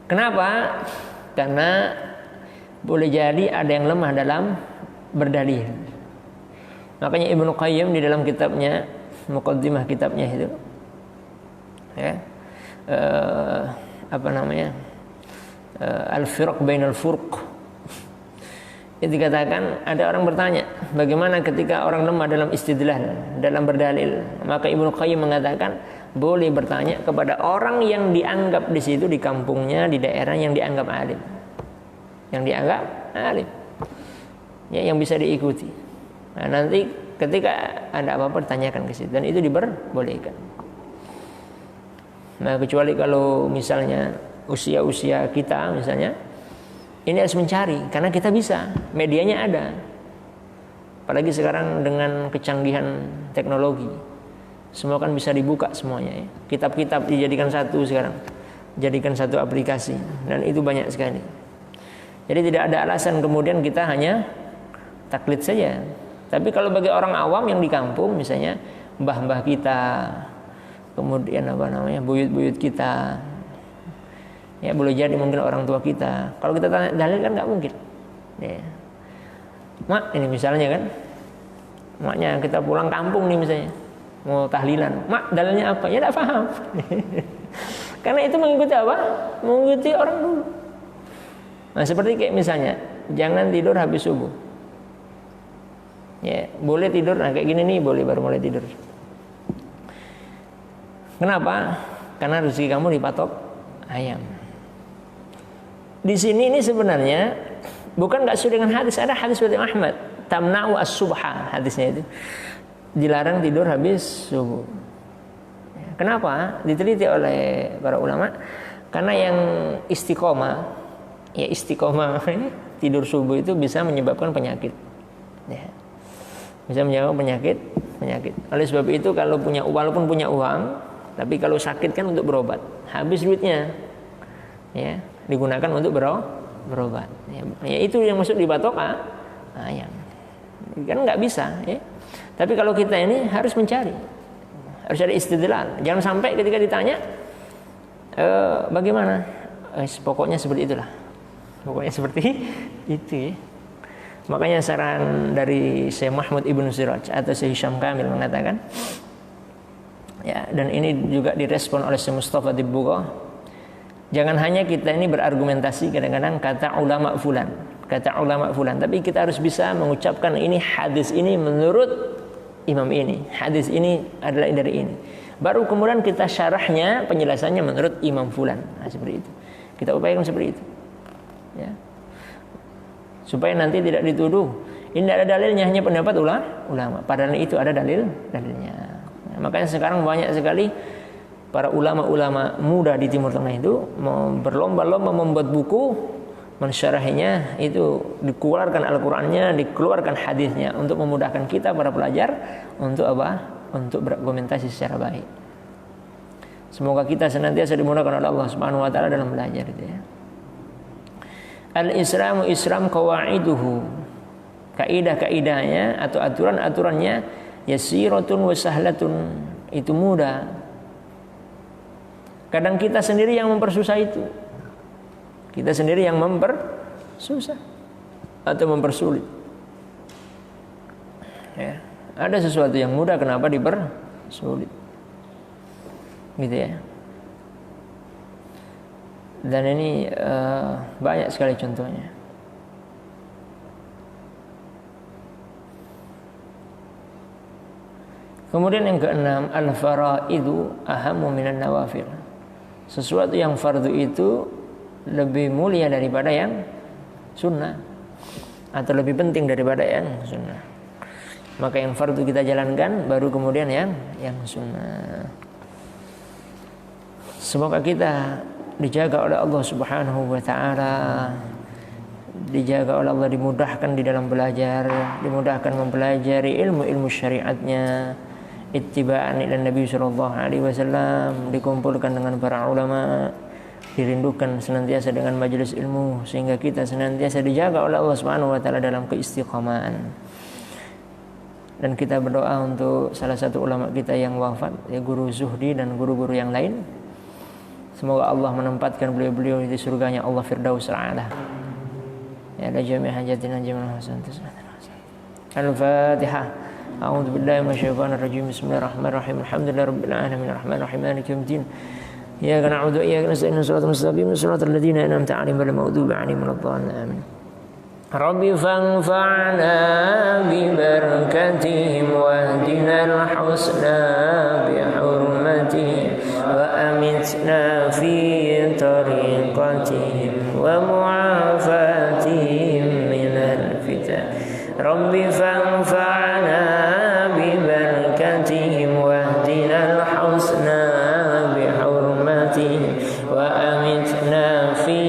Kenapa? Karena boleh jadi ada yang lemah dalam berdalil. Makanya Ibnu Qayyim di dalam kitabnya, muqaddimah kitabnya itu ya, Al-Firq bainal Furq. Itu dikatakan ada orang bertanya, bagaimana ketika orang lemah dalam istidlal, dalam berdalil? Maka Ibnu Qayyim mengatakan boleh bertanya kepada orang yang dianggap di situ, di kampungnya, di daerah yang dianggap alim, ya, yang bisa diikuti. Nah, nanti ketika ada apa-apa tanyakan ke situ, dan itu diperbolehkan. Nah, kecuali kalau misalnya usia kita misalnya, ini harus mencari, karena kita bisa, medianya ada. Apalagi sekarang dengan kecanggihan teknologi, semua kan bisa dibuka semuanya ya. Kitab-kitab dijadikan satu sekarang, jadikan satu aplikasi, dan itu banyak sekali. Jadi tidak ada alasan kemudian kita hanya taklid saja. Tapi kalau bagi orang awam yang di kampung misalnya, mbah-mbah kita, kemudian buyut-buyut kita, ya boleh jadi mungkin orang tua kita. Kalau kita tanya dalil kan nggak mungkin. Ya. Mak ini misalnya kan, maknya kita pulang kampung nih misalnya, mau tahlilan, mak dalilnya apa? Ya nggak paham. Karena itu mengikuti apa? Mengikuti orang dulu. Nah, seperti kayak misalnya, jangan tidur habis subuh. Ya, boleh tidur, nah kayak gini nih boleh baru mulai tidur. Kenapa? Karena rezeki kamu dipatok ayam. Di sini ini sebenarnya bukan nggak sesuai dengan hadis. Ada hadis dari Ahmad, tamna'u as-subha, hadisnya itu dilarang tidur habis subuh. Kenapa? Diteliti oleh para ulama. Karena yang istiqomah tidur subuh itu bisa menyebabkan penyakit. Ya. Bisa menyebabkan penyakit. Oleh sebab itu kalau walaupun punya uang, tapi kalau sakit kan untuk berobat, habis duitnya, ya digunakan untuk berobat. Ya itu yang masuk di patok ayam. Kan nggak bisa. Ya. Tapi kalau kita ini harus mencari, harus ada istidlal. Jangan sampai ketika ditanya, bagaimana? Pokoknya seperti itulah. Pokoknya seperti itu. Ya. Makanya saran dari Syekh Mahmud Ibn Siraj atau Syekh Hisham Kamil mengatakan, ya, dan ini juga direspon oleh Syekh Mustafa Dibbugha, jangan hanya kita ini berargumentasi kadang-kadang kata ulama fulan, tapi kita harus bisa mengucapkan ini hadis ini menurut imam ini, hadis ini adalah dari ini. Baru kemudian kita syarahnya, penjelasannya menurut imam fulan. Nah, seperti itu. Kita upayakan seperti itu. Ya. Supaya nanti tidak dituduh ini ada dalilnya, hanya pendapat ulama. Padahal itu ada dalilnya. Nah, makanya sekarang banyak sekali para ulama-ulama muda di Timur Tengah itu berlomba-lomba membuat buku, mensyarahinya, itu dikeluarkan Al-Qur'annya, dikeluarkan hadisnya untuk memudahkan kita para pelajar untuk apa? Untuk berargumentasi secara baik. Semoga kita senantiasa dimudahkan oleh Allah Subhanahu wa taala dalam belajar itu ya. Al-Islamu Islam qawaiduhu, kaidah-kaidahnya atau aturan-aturannya yasiratun wa sahlatun, itu mudah. Kadang kita sendiri yang mempersusah itu. Kita sendiri yang mempersusah atau mempersulit. Ya, ada sesuatu yang mudah kenapa dipersulit? Gitu ya. Dan ini banyak sekali contohnya. Kemudian yang keenam, al-faraidu ahammu minan nawafil. Sesuatu yang fardu itu lebih mulia daripada yang sunnah, atau lebih penting daripada yang sunnah. Maka yang fardu kita jalankan, baru kemudian yang sunnah. Semoga kita dijaga oleh Allah Subhanahu wa taala, dijaga oleh Allah, dimudahkan di dalam belajar, dimudahkan mempelajari ilmu-ilmu syariatnya, ittiba'an ila Nabi sallallahu alaihi wasallam, dikumpulkan dengan para ulama, dirindukan senantiasa dengan majelis ilmu, sehingga kita senantiasa dijaga oleh Allah Subhanahu wa taala dalam keistiqomahan. Dan kita berdoa untuk salah satu ulama kita yang wafat, ya Guru Zuhdi dan guru-guru yang lain. Semoga Allah menempatkan beliau-beliau di surganya Allah Firdaus al-A'la. Ya la jami' hajatina jamal hasan. Al-Fatihah. A'udzu billahi minasyaitonir rajim. Bismillahirrahmanirrahim. Alhamdulillahi rabbil alamin arrahmanir rahim maliki yaumiddin. Iyyaka na'budu wa iyyaka nasta'in shiratal mustaqim shiratal ladzina an'amta 'alaihim ghairil maghdubi 'alaihim waladdallin. Amin. Rabbi fanfa'na bi barakatihim wahdinal husna bi hurmatihim وأمتنا في طريقتهم ومعافاتهم من الفتن رب فانفعنا ببركتهم واهدنا الحسنى بحرمتهم وأمتنا في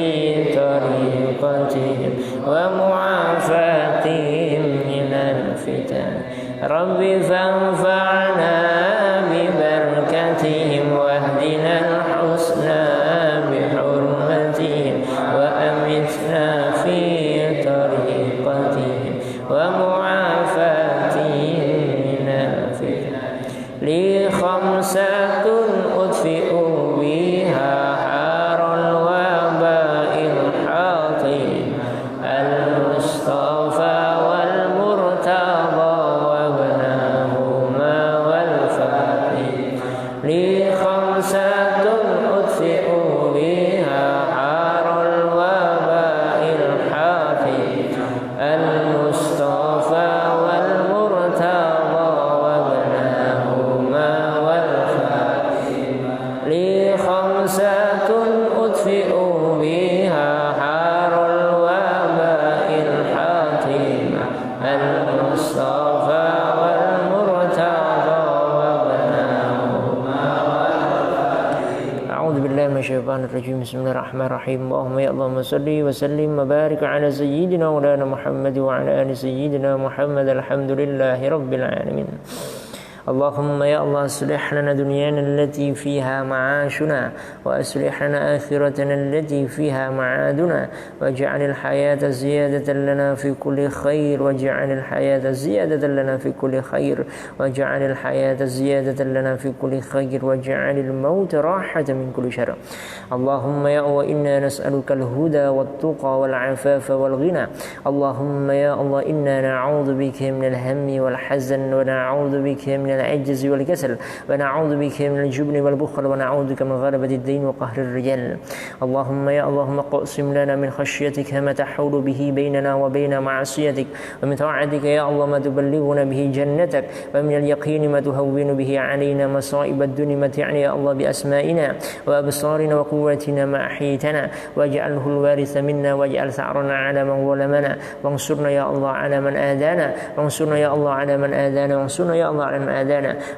طريقتهم ومعافاتهم من الفتن رب فانفعنا ببركتهم واهدنا الحسنى بحرمتهم وأمتنا في طريقتهم ومعافاتهم من الفتن لي خمسة أطفئ بها حار الوباء الحاطم المصطفى والمرتضى وابنهما المصطفى والمرتضى وابناهما. أعوذ بالله من الشيطان الرجيم. بسم الله الرحمن الرحيم. اللهم يا اللهم صل وسلم وبارك على سيدنا مولانا محمد وعلى آل سيدنا محمد. الحمد لله رب العالمين. اللهم يا الله اصلح لنا دنيانا التي فيها معاشنا وأصلح لنا آخرتنا التي فيها معادنا واجعل الحياة زيادة لنا في كل خير واجعل الحياة زيادة لنا في كل خير واجعل الحياة زيادة لنا في كل خير واجعل الموت راحة من كل شر. اللهم يا الله إنا نسألك الهدى والتقى والعفاف والغنى. اللهم يا الله إنا نعوذ بك من الهم والحزن ونعوذ بك من العجز والكسل ونعوذ بك من الجبن والبخل ونعوذ بك من غلبة الدين وقهر الرجال. اللهم يا اللهم اقسم لنا من خشيتك ما تحول به بيننا وبين معصيتك ومن طاعتك يا الله ما تبلغنا به جنتك ومن اليقين ما تهون به علينا مصائب الدنيا. متعنا يا الله بأسمائنا وأبصارنا وقوتنا ما أحييتنا واجعله الوارث منا واجعل ثأرنا على من ظلمنا وانصرنا يا الله على من آذانا وانصرنا يا الله على من آذانا وانصرنا يا الله على من آذانا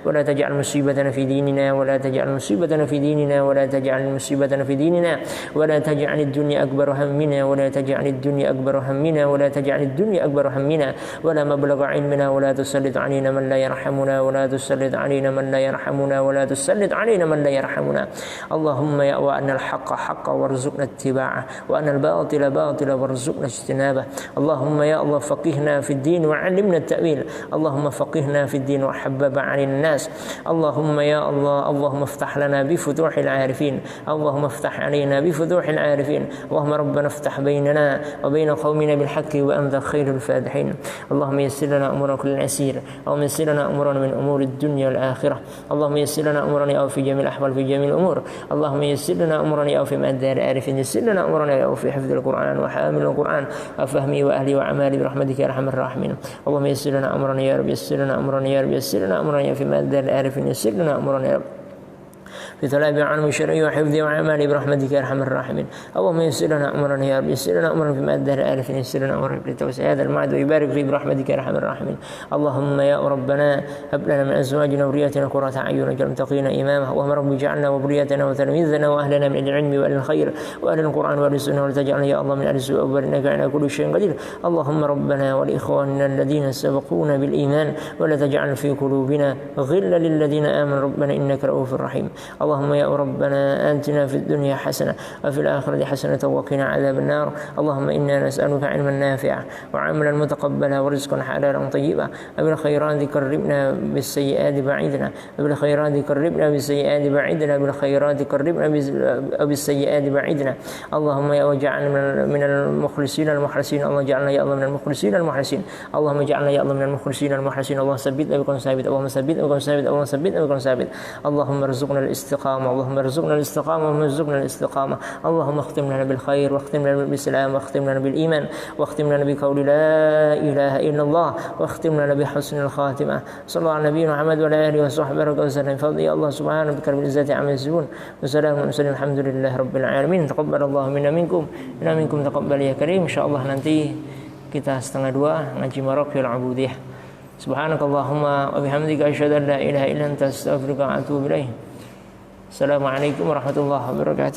ولا تجعل مصيبتنا في ديننا ولا تجعل مصيبتنا في ديننا ولا تجعل مصيبتنا في ديننا ولا تجعل الدنيا أكبر همنا ولا تجعل الدنيا أكبر همنا ولا تجعل الدنيا أكبر همنا ولا مبلغ علمنا ولا تسلط علينا من لا يرحمنا ولا تسلط علينا من لا يرحمنا ولا تسلط علينا من لا يرحمنا. اللهم يا وأن الحق حق وارزقنا اتباعه وأن الباطل باطل وارزقنا اجتنابه. اللهم يا الله فقهنا في الدين وعلمنا التأويل. اللهم فقهنا في الدين وحبب عن الناس. اللهم يا الله اللهم افتح لنا بفتوح العارفين. اللهم افتح علينا بفتوح العارفين. اللهم ربنا افتح بيننا وبين قومنا بالحق وأنت خير الفاتحين. اللهم يسر لنا أمورنا كل عسير. اللهم يسر لنا أمورنا من أمور الدنيا والآخرة. اللهم يسر لنا أمورنا أو في جميع الأحوال في جميع الأمور. اللهم يسر لنا أمورنا أو في مادة العارفين. يسر لنا أمورنا أو في حفظ القرآن وحامل القرآن وفهمي وأهلي وأعمالي برحمتك يا أرحم الراحمين. اللهم يسر لنا أمورنا يا رب. يسر لنا أمورنا يا رب. يسر لنا أمرنا في مادة العارفين. يسر لنا أمرنا يا رب في طلب علم الشرعي وحفظه وعمله برحمتك يا ارحم الراحمين. اللهم يسر لنا امرنا يا رب. يسر لنا امرنا في مادة العارفين. يسر لنا امرنا في توسع هذا المعد ويبارك فيه برحمتك يا ارحم الراحمين. اللهم يا ربنا هب لنا من ازواجنا وذرياتنا قرة اعين واجعل المتقين اماما. اللهم رب اجعلنا وذريتنا وتلاميذنا واهلنا من العلم واهل الخير واهل القران واهل السنه ولا تجعلنا يا الله من اهل السوء انك على كل شيء قدير. اللهم ربنا ولاخواننا الذين سبقونا بالايمان ولا تجعل في قلوبنا غلا للذين امنوا ربنا انك رؤوف رحيم. اللهم يا ربنا آتنا في الدنيا حسنة وفي الآخرة حسنة وقنا عذاب النار. اللهم إنا نسألك علما نافعا وعملا متقبلا ورزقا حلالا طيبا وبالخيرات قربنا بالسيئات بعيدنا وبالخيرات قربنا بالسيئات بعيدنا بالخيرات قربنا بالسيئات بعيدنا. اللهم يا وجعلنا من المخلصين المخلصين. اللهم اجعلنا يا الله من المخلصين المخلصين. اللهم اجعلنا يا الله من المخلصين المخلصين. اللهم ثبتنا بكم ثابت. اللهم ثبتنا بكم ثابت. اللهم ثبتنا بكم ثابت. اللهم ارزقنا الاستقامة. اللهم ارزقنا الاستقامة. اللهم ارزقنا الاستقامة. اللهم اختم لنا بالخير واختم لنا بالإسلام واختم لنا بالإيمان واختم لنا بقول لا إله إلا الله واختم لنا بحسن الخاتمة. صلى الله على نبينا محمد وعلى آله وصحبه وسلم. بفضل الله سبحانه وتعالى بالعزة عما يصفون وسلام على المرسلين. الحمد لله رب العالمين. تقبل الله منا منكم تقبل ya karim. Insyaallah nanti kita 1:30 ngaji Maraqil Ubudiyah. Subhanakallahumma wa bihamdika asyhadu an la ilaha illa anta astaghfiruka wa atubu ilaik. Assalamualaikum warahmatullahi wabarakatuh.